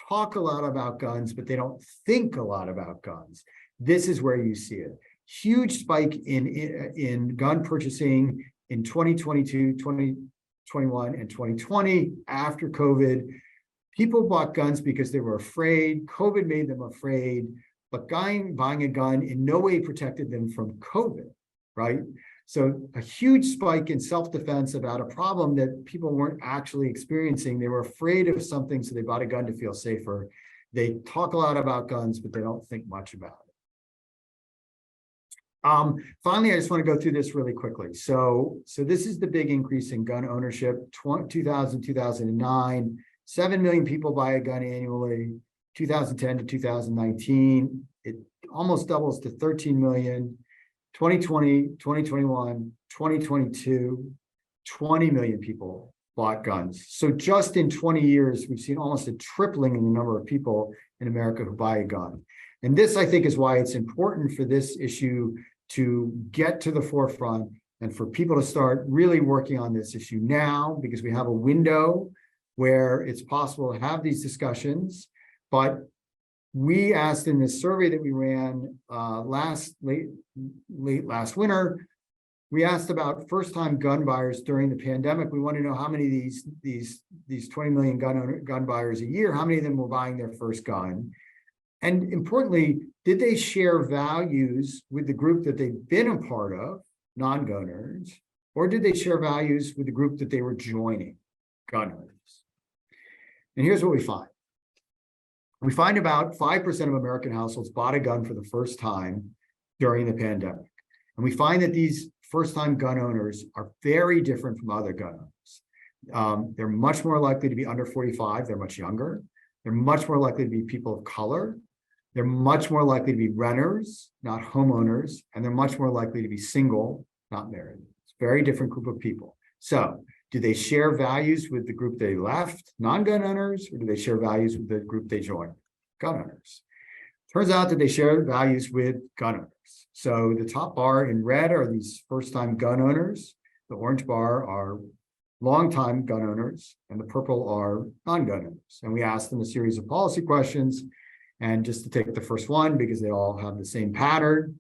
talk a lot about guns, but they don't think a lot about guns. This is where you see it. Huge spike in gun purchasing in 2022, 2021, and 2020 after COVID. People bought guns because they were afraid. COVID made them afraid, but buying a gun in no way protected them from COVID, right? So a huge spike in self-defense about a problem that people weren't actually experiencing. They were afraid of something, so they bought a gun to feel safer. They talk a lot about guns, but they don't think much about it. Finally, I just want to go through this really quickly. So this is the big increase in gun ownership, 2000, 2009, 7 million people buy a gun annually. 2010 to 2019, it almost doubles to 13 million. 2020, 2021, 2022, 20 million people bought guns. So just in 20 years, we've seen almost a tripling in the number of people in America who buy a gun. And this, I think, is why it's important for this issue to get to the forefront and for people to start really working on this issue now, because we have a window where it's possible to have these discussions. But we asked in this survey that we ran late last winter, we asked about first-time gun buyers during the pandemic. We want to know how many of these 20 million gun buyers a year, how many of them were buying their first gun? And importantly, did they share values with the group that they've been a part of, non-gunners, or did they share values with the group that they were joining, gunners? And here's what we find. We find about 5% of American households bought a gun for the first time during the pandemic. And we find that these first-time gun owners are very different from other gun owners. They're much more likely to be under 45. They're much younger. They're much more likely to be people of color. They're much more likely to be renters, not homeowners. And they're much more likely to be single, not married. It's a very different group of people. So do they share values with the group they left, non-gun owners, or do they share values with the group they joined, gun owners? Turns out that they share values with gun owners. So the top bar in red are these first-time gun owners. The orange bar are longtime gun owners, and the purple are non-gun owners. And we asked them a series of policy questions. And just to take the first one, because they all have the same pattern,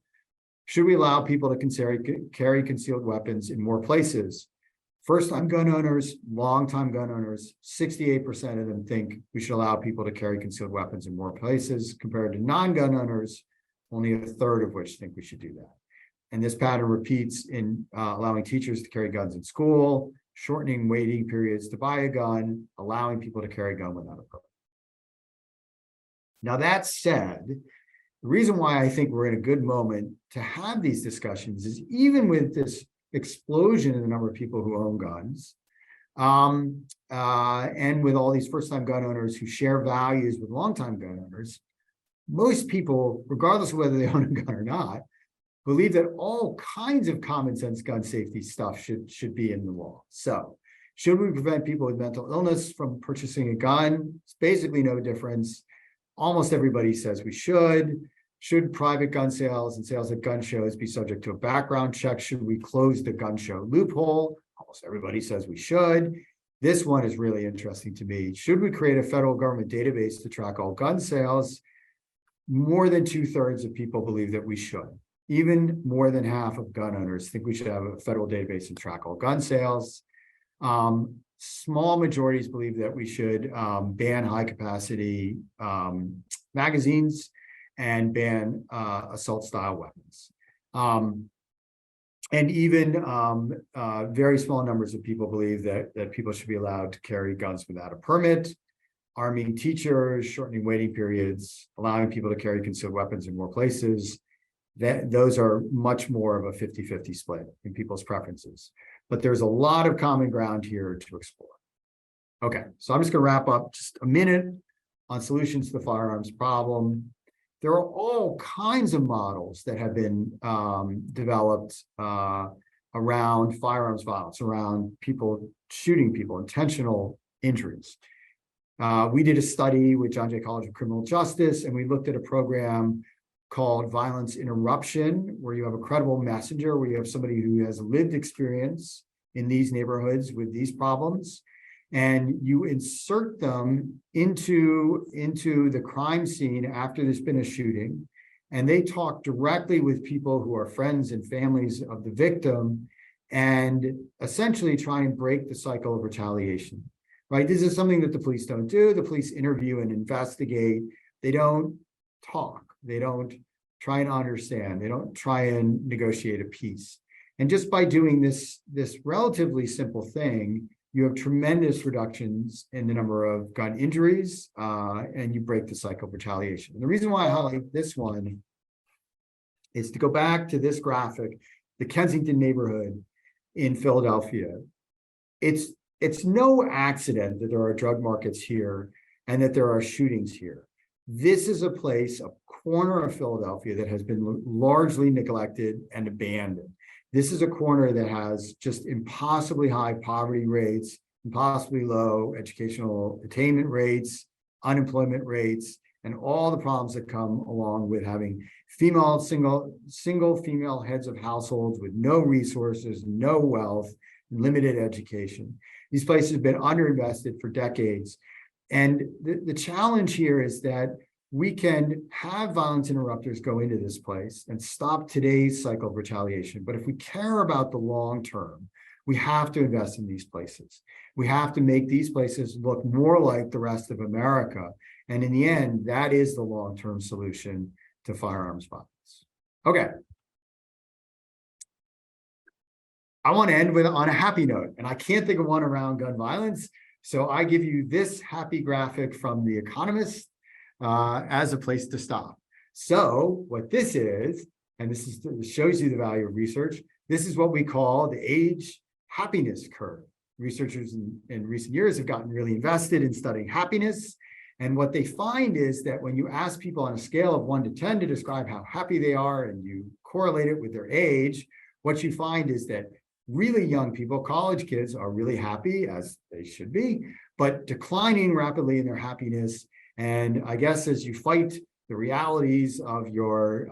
should we allow people to carry concealed weapons in more places? First-time gun owners, long-time gun owners, 68% of them think we should allow people to carry concealed weapons in more places, compared to non-gun owners, only a third of which think we should do that. And this pattern repeats in allowing teachers to carry guns in school, shortening waiting periods to buy a gun, allowing people to carry a gun without a permit. Now, that said, the reason why I think we're in a good moment to have these discussions is even with this explosion in the number of people who own guns, and with all these first-time gun owners who share values with longtime gun owners, most people, regardless of whether they own a gun or not, believe that all kinds of common sense gun safety stuff should be in the law. So, should we prevent people with mental illness from purchasing a gun? It's basically no difference. Almost everybody says we should. Should private gun sales and sales at gun shows be subject to a background check? Should we close the gun show loophole? Almost everybody says we should. This one is really interesting to me. Should we create a federal government database to track all gun sales? More than 2/3 of people believe that we should. Even more than half of gun owners think we should have a federal database and track all gun sales. Small majorities believe that we should ban high-capacity magazines and ban assault-style weapons. And even very small numbers of people believe that people should be allowed to carry guns without a permit, arming teachers, shortening waiting periods, allowing people to carry concealed weapons in more places. Those are much more of a 50-50 split in people's preferences. But there's a lot of common ground here to explore. Okay, so I'm just going to wrap up just a minute on solutions to the firearms problem. There are all kinds of models that have been developed around firearms violence, around people shooting people, intentional injuries. We did a study with John Jay College of Criminal Justice, and we looked at a program called Violence Interruption, where you have a credible messenger, where you have somebody who has lived experience in these neighborhoods with these problems, and you insert them into the crime scene after there's been a shooting, and they talk directly with people who are friends and families of the victim, and essentially try and break the cycle of retaliation. Right? This is something that the police don't do. The police interview and investigate. They don't talk. They don't try and understand. They don't try and negotiate a peace. And just by doing this relatively simple thing, you have tremendous reductions in the number of gun injuries, and you break the cycle of retaliation. And the reason why I highlight this one is to go back to this graphic, the Kensington neighborhood in Philadelphia. It's no accident that there are drug markets here and that there are shootings here. This is a place, a corner of Philadelphia that has been largely neglected and abandoned. This is a corner that has just impossibly high poverty rates, impossibly low educational attainment rates, unemployment rates, and all the problems that come along with having single female heads of households with no resources, no wealth, limited education. These places have been underinvested for decades. And the challenge here is that we can have violence interrupters go into this place and stop today's cycle of retaliation. But if we care about the long term, we have to invest in these places. We have to make these places look more like the rest of America. And in the end, that is the long-term solution to firearms violence. Okay. I want to end on a happy note, and I can't think of one around gun violence. So I give you this happy graphic from The Economist as a place to stop. So what this is, and this shows you the value of research, this is what we call the age happiness curve. Researchers in recent years have gotten really invested in studying happiness. And what they find is that when you ask people on a scale of 1 to 10 to describe how happy they are, and you correlate it with their age, what you find is that really young people, college kids, are really happy, as they should be, but declining rapidly in their happiness. And I guess as you fight the realities of your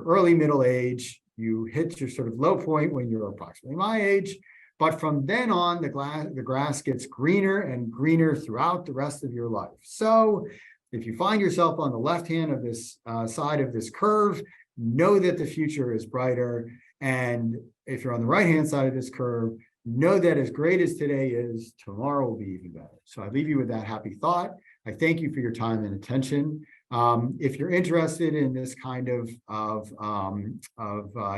early middle age, you hit your sort of low point when you're approximately my age. But from then on, the grass gets greener and greener throughout the rest of your life. So if you find yourself on the left hand of this side of this curve, know that the future is brighter. And if you're on the right-hand side of this curve, know that as great as today is, tomorrow will be even better. So I leave you with that happy thought. I thank you for your time and attention. If you're interested in this kind of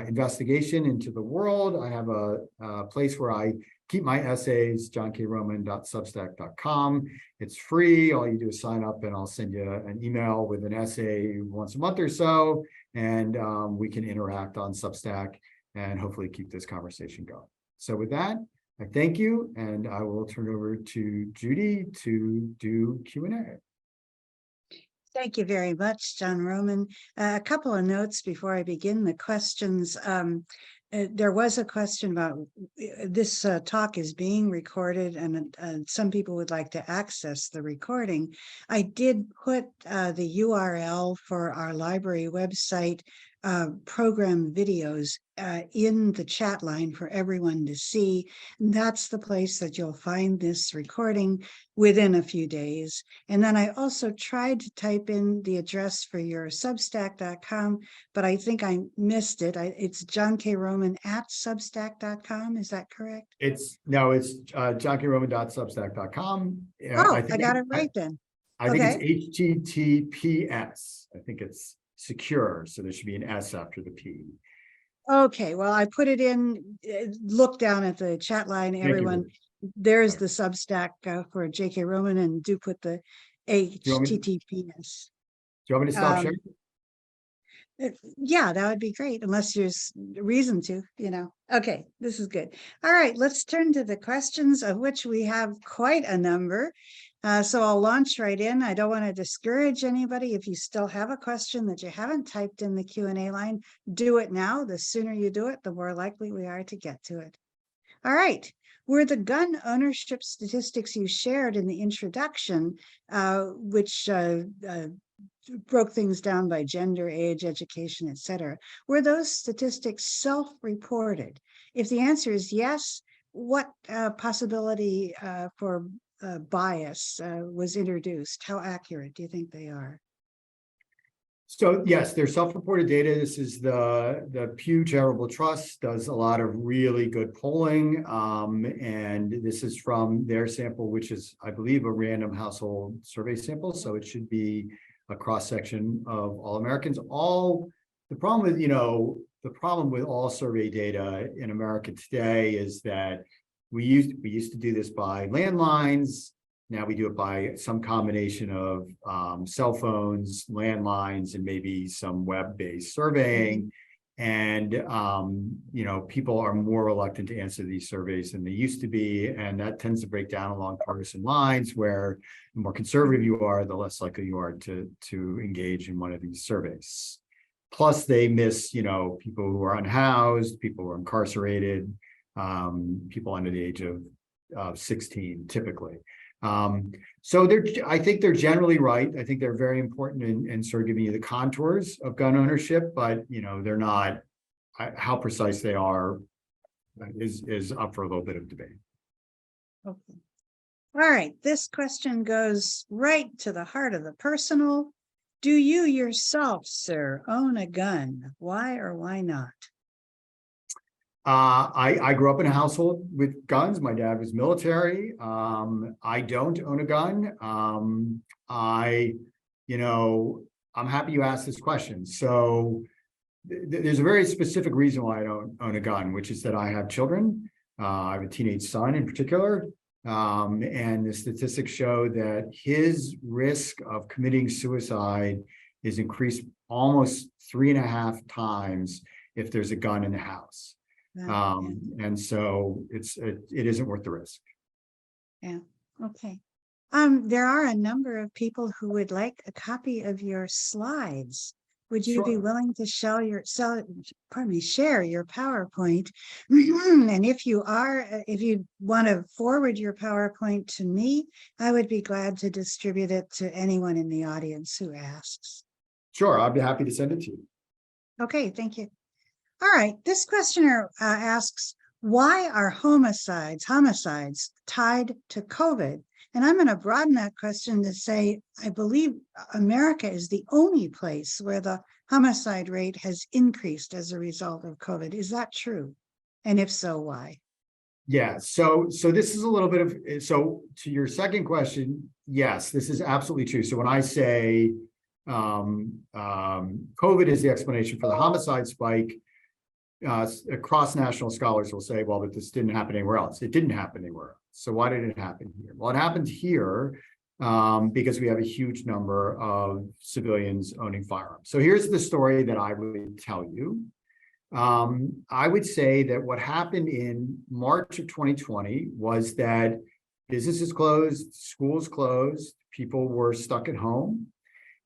investigation into the world, I have a place where I keep my essays, johnkroman.substack.com. It's free. All you do is sign up, and I'll send you an email with an essay once a month or so, and we can interact on Substack and hopefully keep this conversation going. So with that, I thank you, and I will turn over to Judy to do Q&A. Thank you very much, John Roman. A couple of notes before I begin the questions. There was a question about this talk is being recorded, and some people would like to access the recording. I did put the URL for our library website program videos in the chat line for everyone to see. That's the place that you'll find this recording within a few days. And then I also tried to type in the address for your substack.com, but I think I missed it. It's johnkroman@substack.com. Is that correct? It's johnkroman.substack.com. I got it right then. I think it's HTTPS. I think it's secure, so there should be an S after the P. Okay, well, I put it in. Look down at the chat line, everyone. There's the Substack for J.K. Roman, and do put the HTTPS. Do you want me to stop sharing? Yeah, that would be great, unless there's reason to, Okay, this is good. All right, let's turn to the questions, of which we have quite a number. So I'll launch right in. I don't want to discourage anybody. If you still have a question that you haven't typed in the Q&A line, do it now. The sooner you do it, the more likely we are to get to it. All right. Were the gun ownership statistics you shared in the introduction, which broke things down by gender, age, education, etc., were those statistics self-reported? If the answer is yes, what possibility for bias was introduced? How accurate do you think they are? So yes, they're self-reported data. This is the Pew Charitable Trust does a lot of really good polling. And this is from their sample, which is, I believe, a random household survey sample. So it should be a cross-section of all Americans. The problem with all survey data in America today is that we used to do this by landlines. Now we do it by some combination of cell phones, landlines, and maybe some web-based surveying. And people are more reluctant to answer these surveys than they used to be, and that tends to break down along partisan lines, where the more conservative you are, the less likely you are to engage in one of these surveys. Plus, they miss people who are unhoused, people who are incarcerated, people under the age of 16, typically. So I think they're generally right. I think they're very important in sort of giving you the contours of gun ownership, but they're not. How precise they are is up for a little bit of debate. Okay. All right. This question goes right to the heart of the personal. Do you yourself, sir, own a gun? Why or why not? I grew up in a household with guns. My dad was military. I don't own a gun. I'm happy you asked this question. So there's a very specific reason why I don't own a gun, which is that I have children. I have a teenage son in particular. And the statistics show that his risk of committing suicide is increased almost 3.5 times if there's a gun in the house. And so it isn't worth the risk. Yeah. Okay. There are a number of people who would like a copy of your slides. Would you be willing to share your PowerPoint? And if you want to forward your PowerPoint to me, I would be glad to distribute it to anyone in the audience who asks. Sure, I'd be happy to send it to you. Okay, thank you. All right, this questioner asks, why are homicides tied to COVID? And I'm going to broaden that question to say, I believe America is the only place where the homicide rate has increased as a result of COVID. Is that true? And if so, why? Yeah, so this is a little bit of, so to your second question, yes, this is absolutely true. So when I say COVID is the explanation for the homicide spike, cross-national scholars will say, well, but this didn't happen anywhere else. It didn't happen anywhere else. So why did it happen here? Well, it happened here because we have a huge number of civilians owning firearms. So here's the story that I would tell you. I would say that what happened in March of 2020 was that businesses closed, schools closed, people were stuck at home.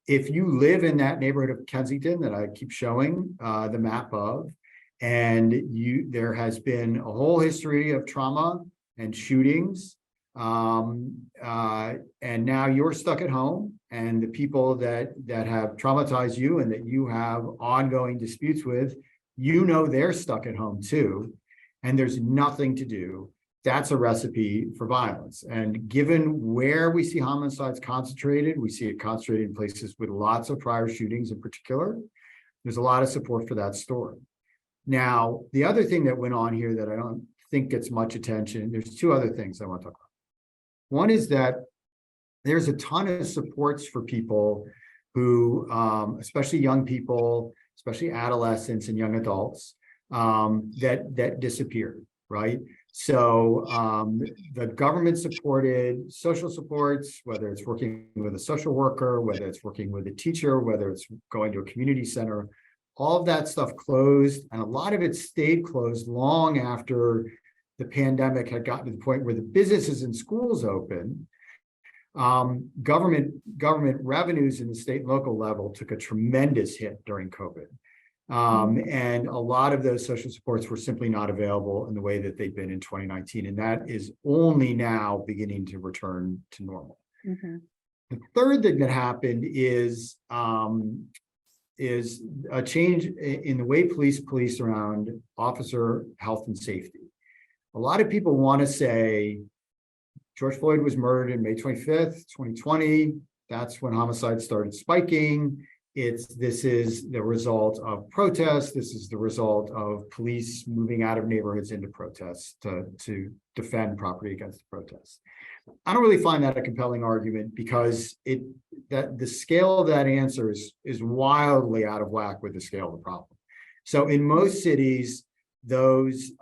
If you live in that neighborhood of Kensington that I keep showing the map of, and there has been a whole history of trauma and shootings, and now you're stuck at home, and the people that have traumatized you and that you have ongoing disputes with, they're stuck at home too, and there's nothing to do. That's a recipe for violence. And given where we see homicides concentrated, we see it concentrated in places with lots of prior shootings in particular. There's a lot of support for that story. Now, the other thing that went on here that I don't think gets much attention, there's two other things I want to talk about. One is that there's a ton of supports for people who, especially young people, especially adolescents and young adults, that disappeared, right? So the government supported social supports, whether it's working with a social worker, whether it's working with a teacher, whether it's going to a community center, all of that stuff closed, and a lot of it stayed closed long after the pandemic had gotten to the point where the businesses and schools open. Government revenues in the state and local level took a tremendous hit during COVID. And a lot of those social supports were simply not available in the way that they've been in 2019. And that is only now beginning to return to normal. The third thing that happened is a change in the way police around officer health and safety. A lot of people want to say George Floyd was murdered on May 25th, 2020. That's when homicides started spiking. This is the result of protests. This is the result of police moving out of neighborhoods into protests to defend property against the protests. I don't really find that a compelling argument because that the scale of that answer is wildly out of whack with the scale of the problem. So in most cities, those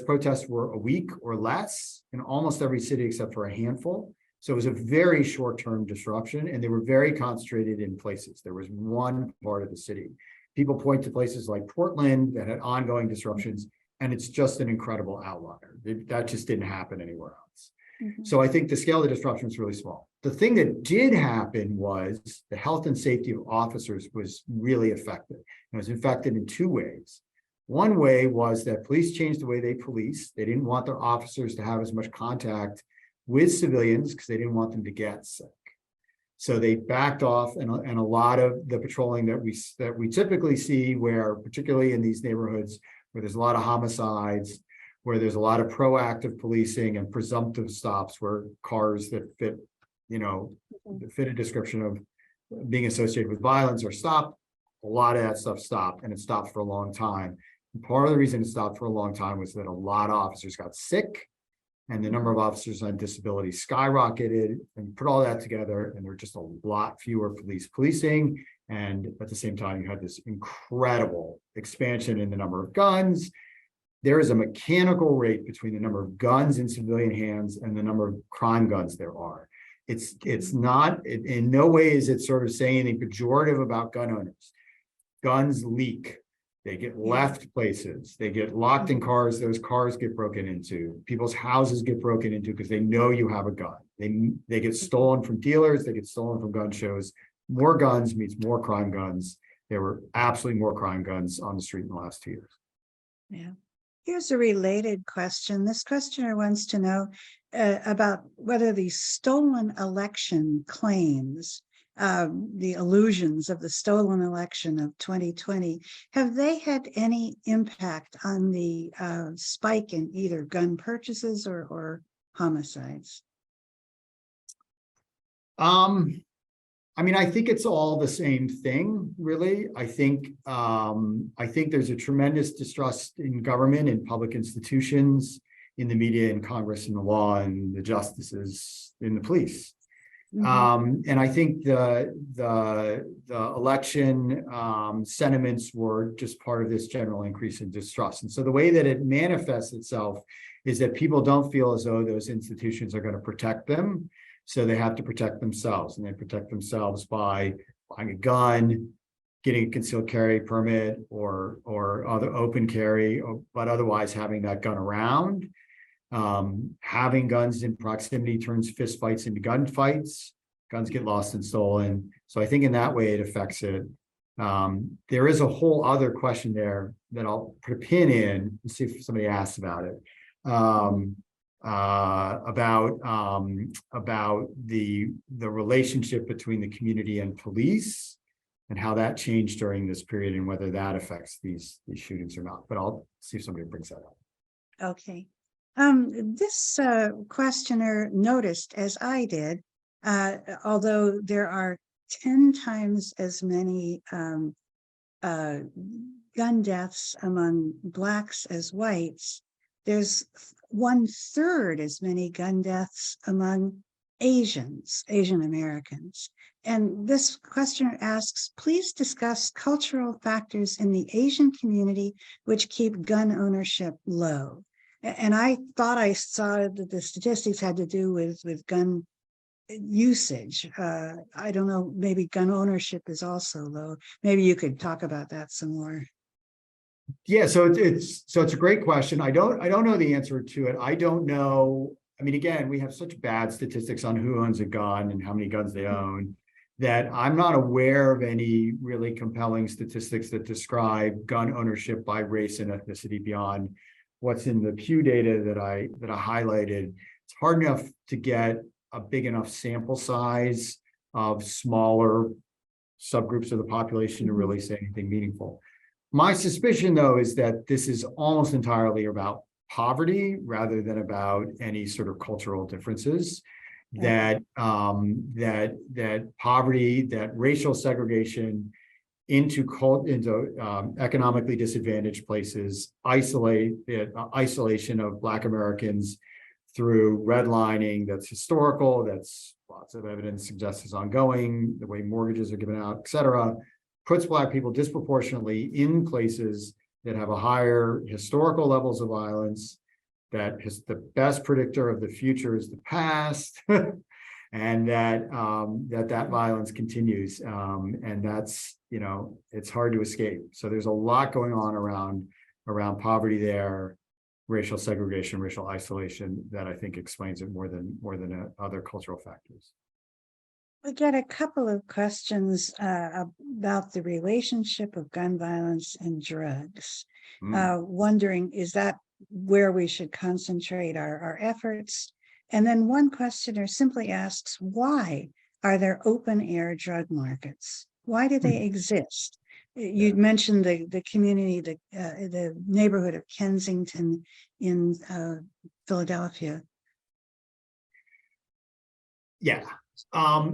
protests were a week or less in almost every city except for a handful. So it was a very short-term disruption, and they were very concentrated in places. There was one part of the city. People point to places like Portland that had ongoing disruptions, and it's just an incredible outlier. That just didn't happen anywhere else. So I think the scale of the disruption is really small. The thing that did happen was the health and safety of officers was really affected. It was affected in two ways. One way was that police changed the way they police. They didn't want their officers to have as much contact with civilians because they didn't want them to get sick. So they backed off, and a lot of the patrolling that we typically see, where particularly in these neighborhoods where there's a lot of homicides, where there's a lot of proactive policing and presumptive stops, where cars that fit a description of being associated with violence are stopped. A lot of that stuff stopped, and it stopped for a long time. And part of the reason it stopped for a long time was that a lot of officers got sick, and the number of officers on disability skyrocketed. And you put all that together, and there were just a lot fewer police policing. And at the same time, you had this incredible expansion in the number of guns. There is a mechanical rate between the number of guns in civilian hands and the number of crime guns there are. It's not, in no way is it sort of saying anything pejorative about gun owners. Guns leak. They get left places. They get locked in cars. Those cars get broken into. People's houses get broken into because they know you have a gun. They get stolen from dealers. They get stolen from gun shows. More guns means more crime guns. There were absolutely more crime guns on the street in the last 2 years. Yeah. Here's a related question. This questioner wants to know about whether the stolen election claims, the illusions of the stolen election of 2020, have they had any impact on the spike in either gun purchases or homicides? I mean, I think it's all the same thing, really. I think there's a tremendous distrust in government and public institutions, in the media, in Congress, in the law, and the justices, in the police. And I think the election sentiments were just part of this general increase in distrust. And so the way that it manifests itself is that people don't feel as though those institutions are going to protect them. So they have to protect themselves, and they protect themselves by buying a gun, getting a concealed carry permit, or other open carry, but otherwise having that gun around. Having guns in proximity turns fist fights into gun fights. Guns get lost and stolen. So I think in that way it affects it. There is a whole other question there that I'll put a pin in and see if somebody asks about it. About the relationship between the community and police, and how that changed during this period, and whether that affects these shootings or not. But I'll see if somebody brings that up. Okay. This questioner noticed, as I did, although there are 10 times as many gun deaths among Blacks as whites, there's 1/3 as many gun deaths among Asian Americans. And this questioner asks, please discuss cultural factors in the Asian community which keep gun ownership low. And I thought I saw that the statistics had to do with gun usage. I don't know, maybe gun ownership is also low. Maybe you could talk about that some more. Yeah, so it's a great question. I don't know the answer to it. I don't know I mean, again, we have such bad statistics on who owns a gun and how many guns they own that I'm not aware of any really compelling statistics that describe gun ownership by race and ethnicity beyond what's in the Pew data that I highlighted. It's hard enough to get a big enough sample size of smaller subgroups of the population to really say anything meaningful. My suspicion, though, is that this is almost entirely about poverty rather than about any sort of cultural differences. That poverty, that racial segregation into economically disadvantaged places, isolation of Black Americans through redlining that's historical, that's lots of evidence suggests is ongoing, the way mortgages are given out, et cetera, puts Black people disproportionately in places that have a higher historical levels of violence, that is the best predictor of the future is the past, and that violence continues. And that's, it's hard to escape. So there's a lot going on around poverty there, racial segregation, racial isolation, that I think explains it more than other cultural factors. We get a couple of questions about the relationship of gun violence and drugs. Wondering, is that where we should concentrate our efforts? And then one questioner simply asks, why are there open air drug markets? Why do they exist? You'd mentioned the community, the neighborhood of Kensington in Philadelphia. Yeah.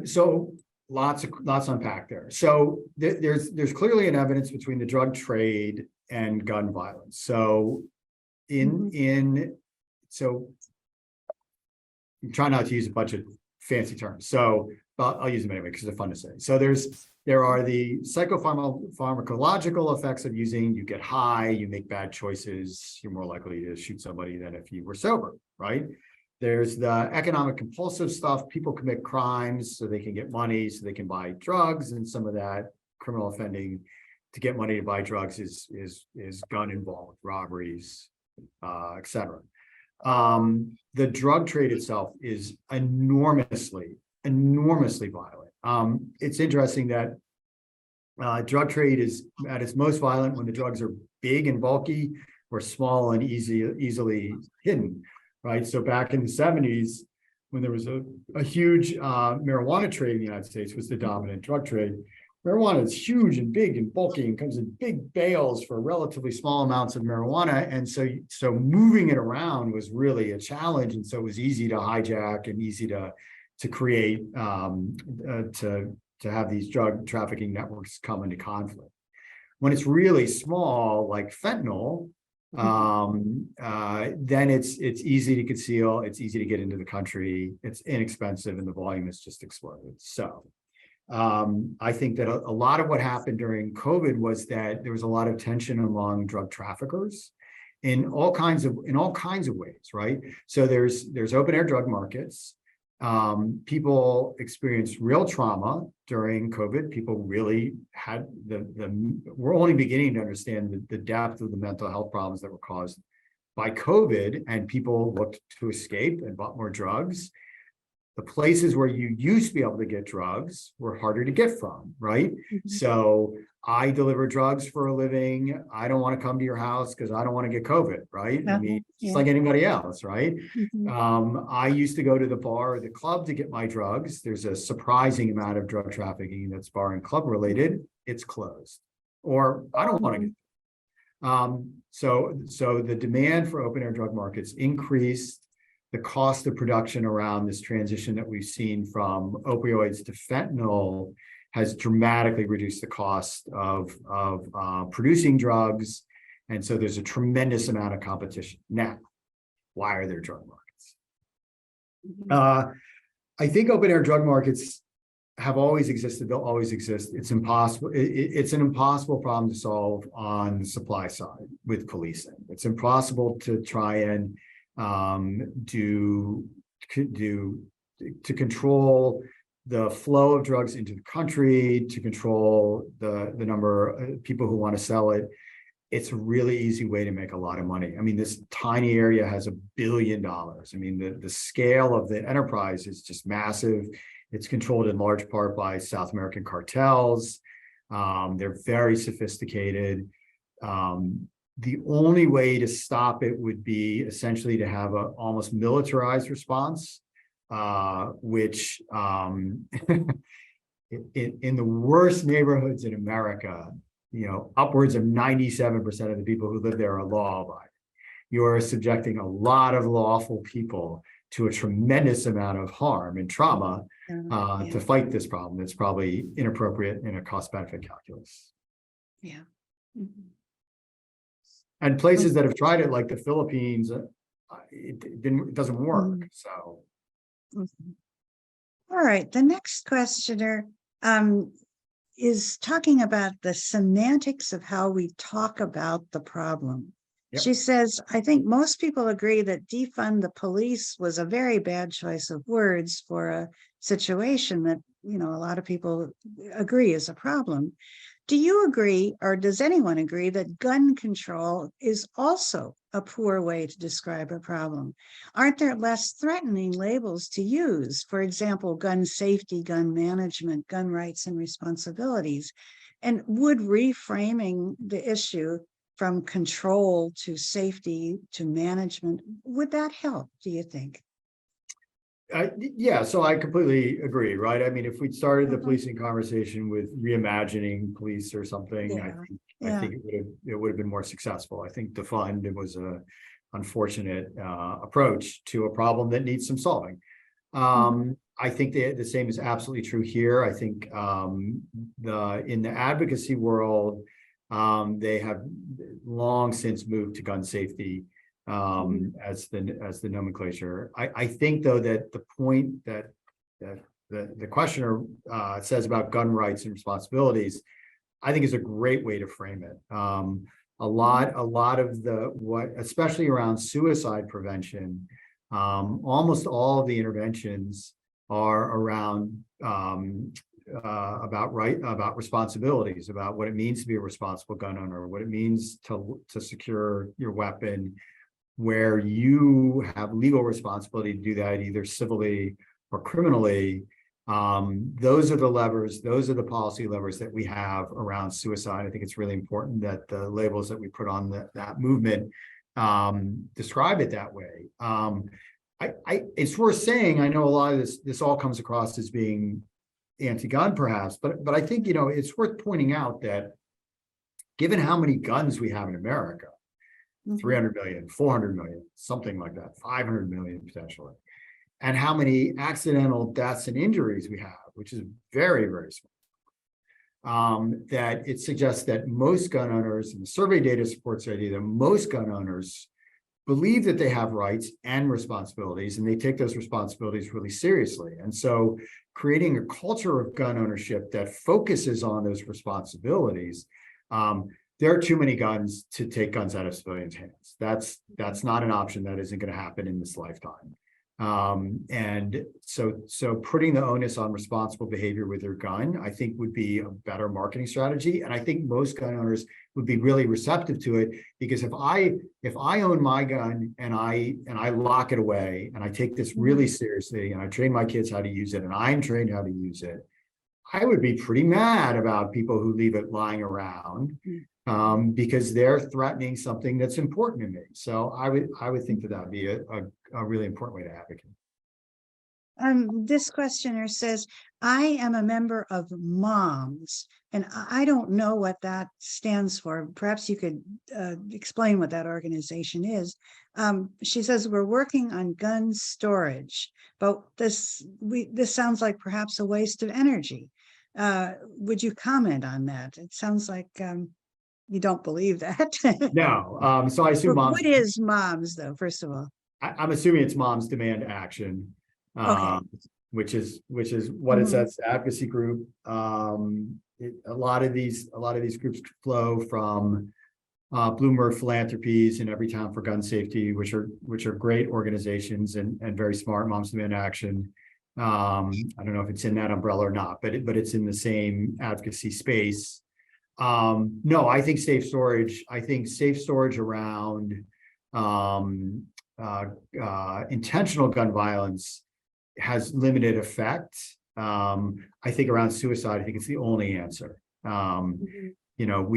So lots to unpack there. So there's clearly an evidence between the drug trade and gun violence. So so I'm trying not to use a bunch of fancy terms. So I'll use them anyway because they're fun to say. So there are the psychopharmacological effects of using. You get high, you make bad choices, you're more likely to shoot somebody than if you were sober, right? There's the economic compulsive stuff. People commit crimes so they can get money, so they can buy drugs, and some of that criminal offending to get money to buy drugs is gun involved, robberies, et cetera. The drug trade itself is enormously violent. It's interesting that drug trade is at its most violent when the drugs are big and bulky or small and easily hidden, right? So back in the 70s, when there was a huge marijuana trade in the United States, was the dominant drug trade. Marijuana is huge and big and bulky and comes in big bales for relatively small amounts of marijuana. And so moving it around was really a challenge. And so it was easy to hijack and easy to create, to have these drug trafficking networks come into conflict. When it's really small, like fentanyl, then it's easy to conceal, it's easy to get into the country, it's inexpensive, and the volume has just exploded. So I think that a lot of what happened during COVID was that there was a lot of tension among drug traffickers in all kinds of ways, right? So there's open air drug markets. People experienced real trauma during COVID. People really had we're only beginning to understand the depth of the mental health problems that were caused by COVID, and people looked to escape and bought more drugs. The places where you used to be able to get drugs were harder to get from, right? So I deliver drugs for a living. I don't want to come to your house because I don't want to get COVID, right? I mean, just like anybody else, right? I used to go to the bar or the club to get my drugs. There's a surprising amount of drug trafficking that's bar and club related. It's closed, or I don't want to get. So the demand for open air drug markets increased. The cost of production around this transition that we've seen from opioids to fentanyl has dramatically reduced the cost of producing drugs. And so there's a tremendous amount of competition. Now, why are there drug markets? I think open air drug markets have always existed. They'll always exist. It's impossible. It's an impossible problem to solve on the supply side with policing. It's impossible to try and to control the flow of drugs into the country, to control the number of people who want to sell it. it's a really easy way to make a lot of money. I mean, this tiny area has $1 billion. I mean, the scale of the enterprise is just massive. It's controlled in large part by South American cartels. They're very sophisticated. The only way to stop it would be essentially to have an almost militarized response, which in the worst neighborhoods in America, upwards of 97% of the people who live there are law-abiding. You're subjecting a lot of lawful people to a tremendous amount of harm and trauma to fight this problem. It's probably inappropriate in a cost-benefit calculus. Yeah. Mm-hmm. And places that have tried it, like the Philippines, it doesn't work. Mm-hmm. So. Mm-hmm. All right. The next questioner is talking about the semantics of how we talk about the problem. Yep. She says, I think most people agree that defund the police was a very bad choice of words for a situation that, a lot of people agree is a problem. Do you agree, or does anyone agree, that gun control is also a poor way to describe a problem? Aren't there less threatening labels to use? For example, gun safety, gun management, gun rights and responsibilities. And would reframing the issue from control to safety to management, would that help, do you think? Yeah, so I completely agree, right? I mean, if we'd started the policing conversation with reimagining police or something, I think it would have been more successful. I think defund was a unfortunate approach to a problem that needs some solving. I think the same is absolutely true here. I think in the advocacy world, they have long since moved to gun safety as the nomenclature. I think though that the point that the questioner says about gun rights and responsibilities, I think is a great way to frame it. A lot of especially around suicide prevention, almost all of the interventions are around about responsibilities, about what it means to be a responsible gun owner, what it means to secure your weapon, where you have legal responsibility to do that either civilly or criminally. Those are the levers, those are the policy levers that we have around suicide. I think it's really important that the labels that we put on that movement describe it that way. It's worth saying, I know a lot of this all comes across as being anti-gun perhaps, but I think, it's worth pointing out that given how many guns we have in America, 300 million, 400 million, something like that, 500 million potentially, and how many accidental deaths and injuries we have, which is very, very small, that it suggests that most gun owners, and the survey data supports the idea that most gun owners believe that they have rights and responsibilities, and they take those responsibilities really seriously. And so creating a culture of gun ownership that focuses on those responsibilities, there are too many guns to take guns out of civilians' hands. That's not an option. That isn't going to happen in this lifetime. And so putting the onus on responsible behavior with your gun, I think would be a better marketing strategy. And I think most gun owners would be really receptive to it, because if I own my gun and I lock it away and I take this really seriously and I train my kids how to use it and I'm trained how to use it, I would be pretty mad about people who leave it lying around because they're threatening something that's important to me. So I would think that would be a really important way to advocate. This questioner says, I am a member of MOMS, and I don't know what that stands for. Perhaps you could explain what that organization is. She says, we're working on gun storage, but this sounds like perhaps a waste of energy. Would you comment on that? It sounds like you don't believe that. No. So I assume MOMS. What is MOMS, though, first of all? I'm assuming it's Moms Demand Action, which is what it says, advocacy group. A lot of these groups flow from Bloomberg Philanthropies and Every Town for Gun Safety, which are great organizations and very smart. Moms Demand Action. I don't know if it's in that umbrella or not, but it's in the same advocacy space. No, I think safe storage. I think safe storage around intentional gun violence has limited effect. I think around suicide, I think it's the only answer. You know,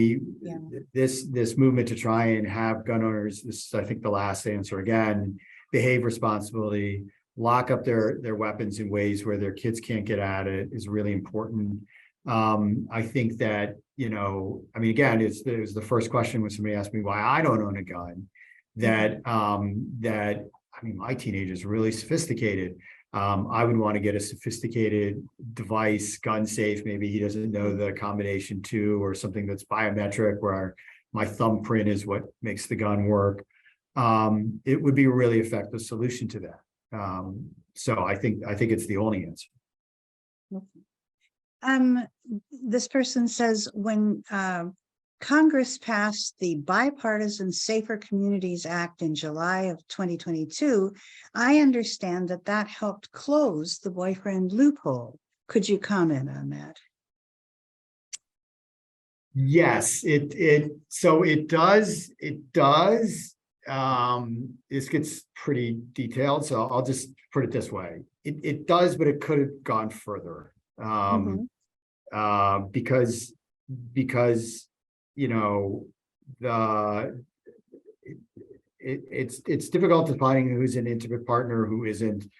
this movement to try and have gun owners, this is, I think, the last answer again, behave responsibly, lock up their weapons in ways where their kids can't get at it is really important. I think that, you know, I mean, again, it was the first question when somebody asked me why I don't own a gun, that I mean, my teenager is really sophisticated. I would want to get a sophisticated device, gun safe. Maybe he doesn't know the combination to, or something that's biometric where my thumbprint is what makes the gun work. It would be a really effective solution to that. So I think it's the only answer. This person says when Congress passed the Bipartisan Safer Communities Act in July of 2022, I understand that helped close the boyfriend loophole. Could you comment on that? Yes, so it does. This gets pretty detailed, so I'll just put it this way. It does, but it could have gone further. Because you know, it's difficult defining who's an intimate partner, who isn't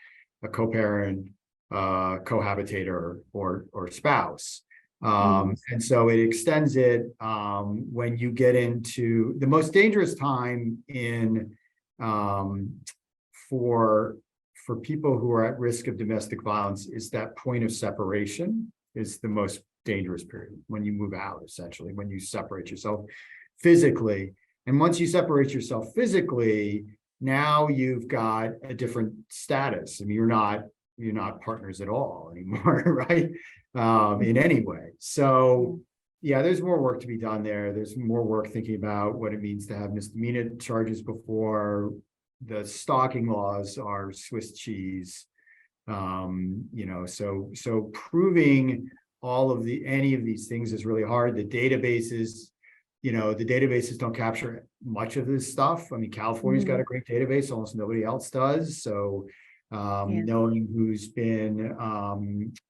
a co-parent, cohabitator, or spouse. And so it extends it when you get into the most dangerous time in for people who are at risk of domestic violence is that point of separation is the most dangerous period, when you move out, essentially, when you separate yourself physically. And once you separate yourself physically, now you've got a different status. I mean, you're not partners at all anymore, right? In any way. So yeah, there's more work to be done there. There's more work thinking about what it means to have misdemeanor charges before. The stalking laws are Swiss cheese. You know, so proving any of these things is really hard. The databases, you know, the databases don't capture much of this stuff. I mean, California's got a great database, almost nobody else does. So knowing who's been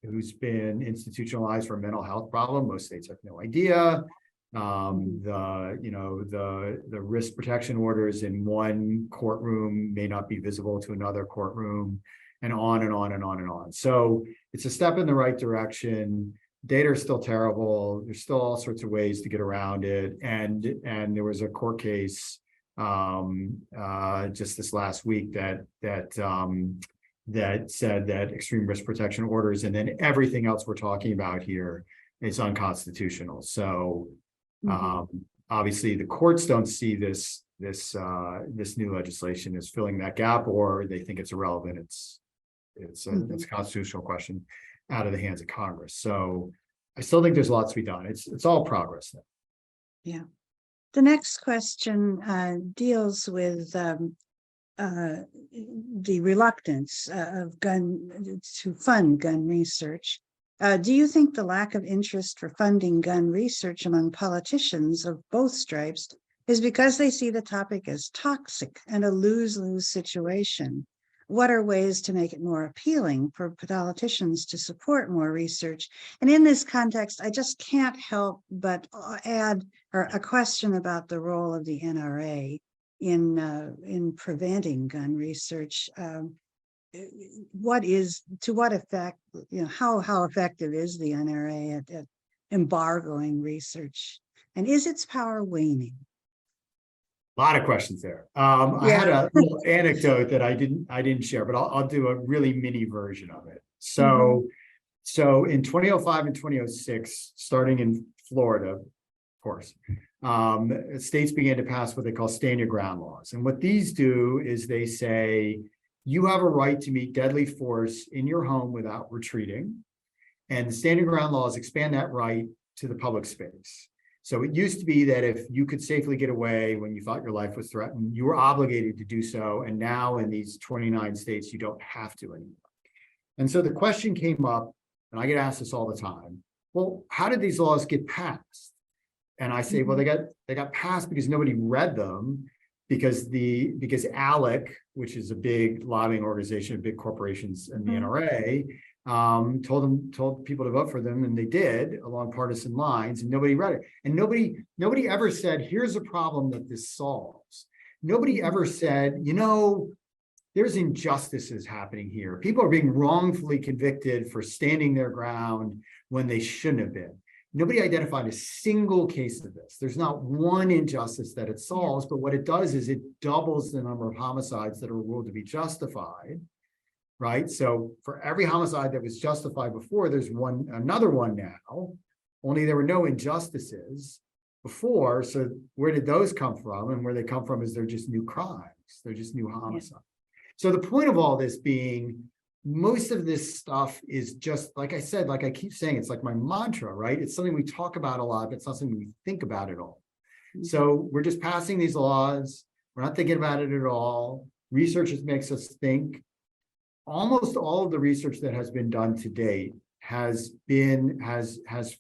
institutionalized for a mental health problem, most states have no idea. The risk protection orders in one courtroom may not be visible to another courtroom, and on and on and on and on. So it's a step in the right direction. Data are still terrible. There's still all sorts of ways to get around it. And there was a court case just this last week that said that extreme risk protection orders and then everything else we're talking about here is unconstitutional. So obviously the courts don't see this new legislation as filling that gap, or they think it's irrelevant. It's a constitutional question out of the hands of Congress. So I still think there's lots to be done. It's all progress though. Yeah. The next question deals with the reluctance of to fund gun research. Do you think the lack of interest for funding gun research among politicians of both stripes is because they see the topic as toxic and a lose-lose situation? What are ways to make it more appealing for politicians to support more research? And in this context, I just can't help but add a question about the role of the NRA in preventing gun research. To what effect, you know, how effective is the NRA at embargoing research, and is its power waning? A lot of questions there. I had a little anecdote that I didn't share, but I'll do a really mini version of it. So in 2005 and 2006, starting in Florida, of course, states began to pass what they call stand your ground laws. And what these do is they say, you have a right to meet deadly force in your home without retreating. And the stand your ground laws expand that right to the public space. So it used to be that if you could safely get away when you thought your life was threatened, you were obligated to do so. And now in these 29 states, you don't have to anymore. And so the question came up, and I get asked this all the time, well, how did these laws get passed? And I say, well, they got passed because nobody read them, because ALEC, which is a big lobbying organization of big corporations and the NRA, told people to vote for them, and they did along partisan lines, and nobody read it. And nobody ever said, here's a problem that this solves. Nobody ever said, there's injustices happening here. People are being wrongfully convicted for standing their ground when they shouldn't have been. Nobody identified a single case of this. There's not one injustice that it solves, but what it does is it doubles the number of homicides that are ruled to be justified, right? So for every homicide that was justified before, there's another one now, only there were no injustices before. So where did those come from? And where they come from is they're just new crimes. They're just new homicides. So the point of all this being, most of this stuff is just, like I said, like I keep saying, it's like my mantra, right? It's something we talk about a lot, but it's not something we think about at all. So we're just passing these laws. We're not thinking about it at all. Research makes us think. Almost all of the research that has been done to date has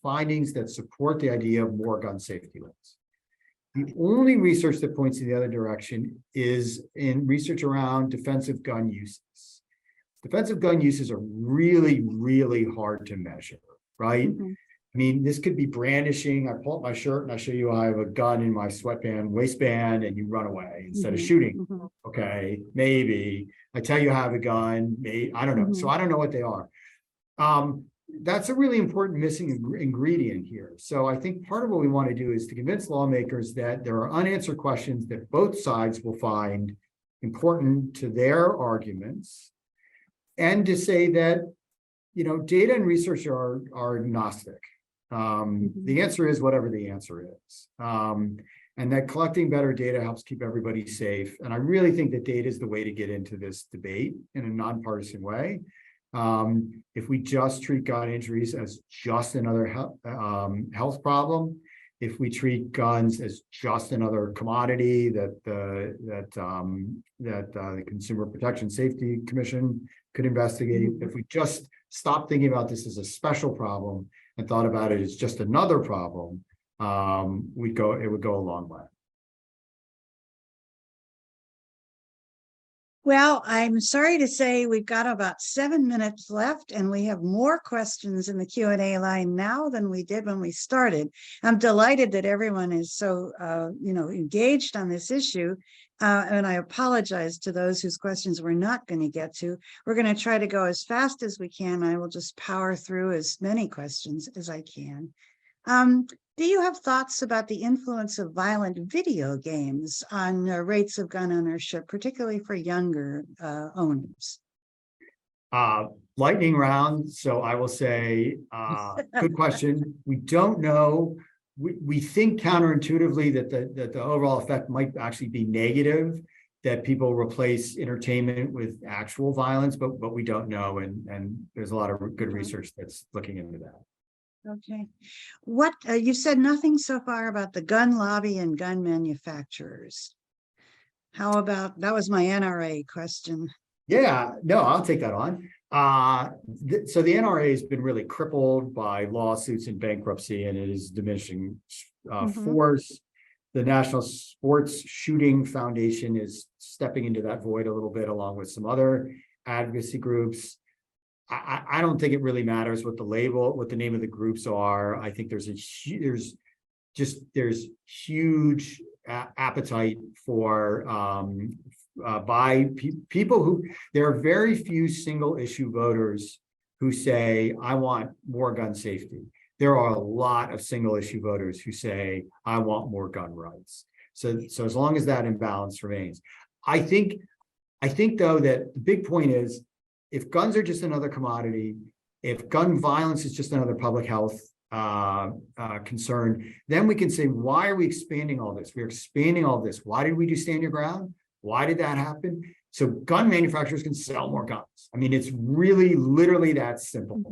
findings that support the idea of more gun safety laws. The only research that points in the other direction is in research around defensive gun uses. Defensive gun uses are really, really hard to measure, right? I mean, this could be brandishing. I pull up my shirt and I show you I have a gun in my sweatband waistband, and you run away instead of shooting. Okay, maybe. I tell you I have a gun, maybe, I don't know. So I don't know what they are. That's a really important missing ingredient here. So I think part of what we want to do is to convince lawmakers that there are unanswered questions that both sides will find important to their arguments, and to say that, data and research are agnostic. The answer is whatever the answer is. And that collecting better data helps keep everybody safe. And I really think that data is the way to get into this debate in a nonpartisan way. If we just treat gun injuries as just another health problem, if we treat guns as just another commodity that the Consumer Protection Safety Commission could investigate, if we just stop thinking about this as a special problem and thought about it as just another problem, it would go a long way. Well, I'm sorry to say we've got about 7 minutes left, and we have more questions in the Q&A line now than we did when we started. I'm delighted that everyone is so, engaged on this issue. And I apologize to those whose questions we're not going to get to. We're going to try to go as fast as we can. I will just power through as many questions as I can. Do you have thoughts about the influence of violent video games on rates of gun ownership, particularly for younger owners? Lightning round. So I will say, good question. We don't know. We think counterintuitively that the overall effect might actually be negative, that people replace entertainment with actual violence, but we don't know. And there's a lot of good research that's looking into that. Okay. What you said nothing so far about the gun lobby and gun manufacturers. How about, that was my NRA question. Yeah, no, I'll take that on. So the NRA has been really crippled by lawsuits and bankruptcy, and it is diminishing force. The National Sports Shooting Foundation is stepping into that void a little bit, along with some other advocacy groups. I don't think it really matters what the name of the groups are. I think there's huge appetite for by people who, there are very few single issue voters who say, I want more gun safety. There are a lot of single issue voters who say, I want more gun rights. So as long as that imbalance remains, I think though that the big point is, if guns are just another commodity, if gun violence is just another public health concern, then we can say, why are we expanding all this? We're expanding all this. Why did we do stand your ground? Why did that happen? So gun manufacturers can sell more guns. I mean, it's really literally that simple.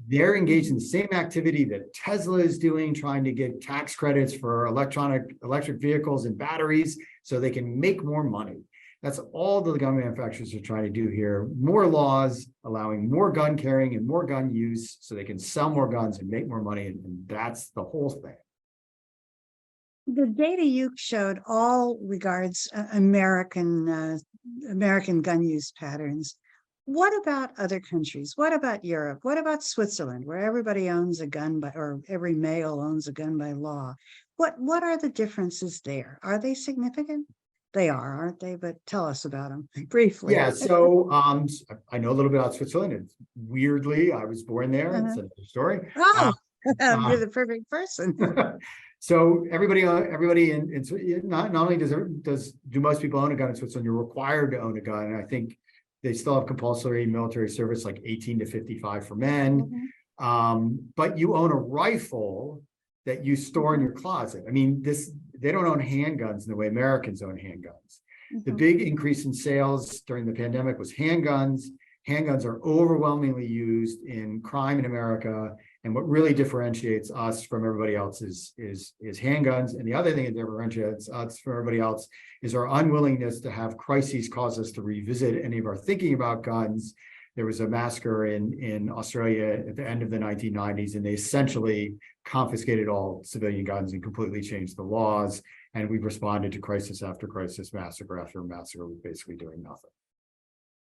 They're engaged in the same activity that Tesla is doing, trying to get tax credits for electric vehicles and batteries so they can make more money. That's all the gun manufacturers are trying to do here. More laws allowing more gun carrying and more gun use so they can sell more guns and make more money. And that's the whole thing. The data you showed all regards American gun use patterns. What about other countries? What about Europe? What about Switzerland, where everybody owns a gun or every male owns a gun by law? What are the differences there? Are they significant? They are, aren't they? But tell us about them briefly. Yeah, so I know a little bit about Switzerland. It's weirdly, I was born there. It's another story. Oh, Uh, you're the perfect person. So everybody not only do most people own a gun in Switzerland, you're required to own a gun. And I think they still have compulsory military service, like 18 to 55 for men. But you own a rifle that you store in your closet. I mean, they don't own handguns in the way Americans own handguns. The big increase in sales during the pandemic was handguns. Handguns are overwhelmingly used in crime in America. And what really differentiates us from everybody else is handguns. And the other thing that differentiates us from everybody else is our unwillingness to have crises cause us to revisit any of our thinking about guns. There was a massacre in Australia at the end of the 1990s, and they essentially confiscated all civilian guns and completely changed the laws. And we've responded to crisis after crisis, massacre after massacre, with basically doing nothing.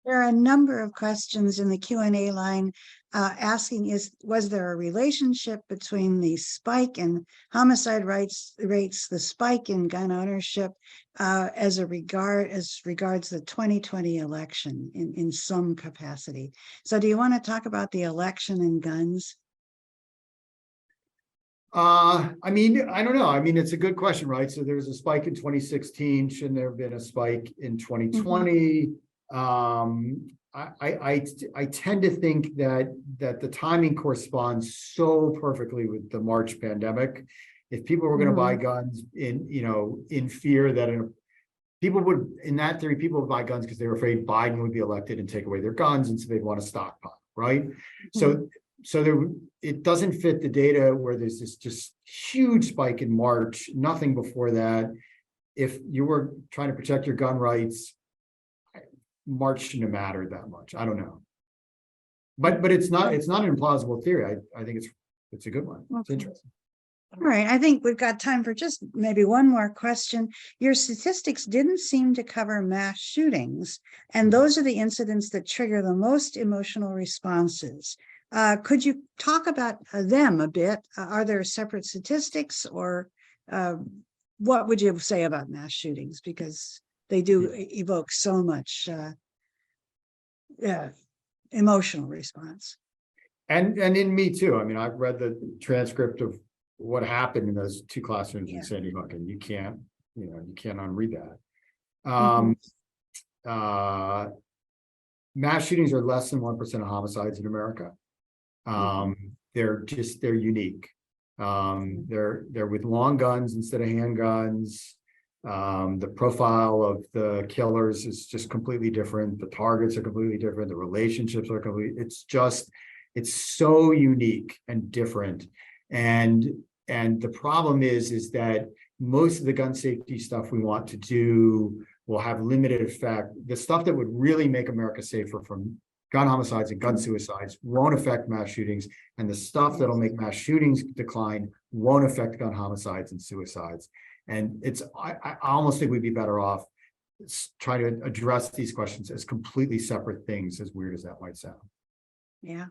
There are a number of questions in the Q&A line asking, was there a relationship between the spike in homicide rates, the spike in gun ownership as regards the 2020 election in some capacity? So do you want to talk about the election and guns? I mean, I don't know. I mean, it's a good question, right? So there was a spike in 2016. Shouldn't there have been a spike in 2020? I tend to think that the timing corresponds so perfectly with the March pandemic. If people were going to buy guns in fear that people would, in that theory, people would buy guns because they were afraid Biden would be elected and take away their guns, and so they'd want to stockpile, right? So it doesn't fit the data where there's this just huge spike in March, nothing before that. If you were trying to protect your gun rights, March shouldn't have mattered that much. I don't know, but it's not an implausible theory. I think it's a good one. It's interesting. All right, I think we've got time for just maybe one more question. Your statistics didn't seem to cover mass shootings, and those are the incidents that trigger the most emotional responses. Could you talk about them a bit? Are there separate statistics, or what would you say about mass shootings? Because they do evoke so much emotional response. And in me too. I mean, I've read the transcript of what happened in those two classrooms in Sandy Hook, and you can't unread that. Mass shootings are less than 1% of homicides in America. They're unique. They're with long guns instead of handguns. The profile of the killers is just completely different. The targets are completely different. The relationships are completely, it's so unique and different. And the problem is that most of the gun safety stuff we want to do will have limited effect. The stuff that would really make America safer from gun homicides and gun suicides won't affect mass shootings. And the stuff that'll make mass shootings decline won't affect gun homicides and suicides. And I almost think we'd be better off trying to address these questions as completely separate things, as weird as that might sound. Yeah.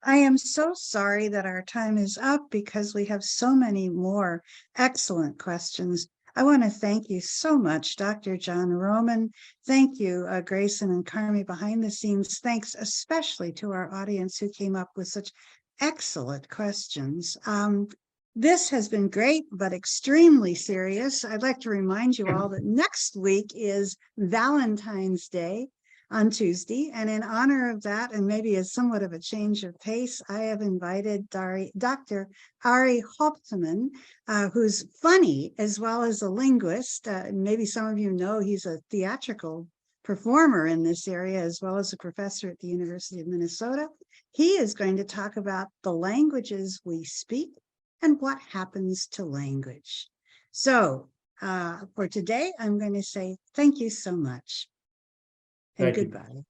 I am so sorry that our time is up because we have so many more excellent questions. I want to thank you so much, Dr. John Roman. Thank you, Grayson and Carmi behind the scenes. Thanks especially to our audience who came up with such excellent questions. This has been great, but extremely serious. I'd like to remind you all that next week is Valentine's Day on Tuesday. And in honor of that, and maybe as somewhat of a change of pace, I have invited Dr. Ari Hauptmann, who's funny as well as a linguist. Maybe some of you know he's a theatrical performer in this area, as well as a professor at the University of Minnesota. He is going to talk about the languages we speak and what happens to language. So for today, I'm going to say thank you so much and goodbye.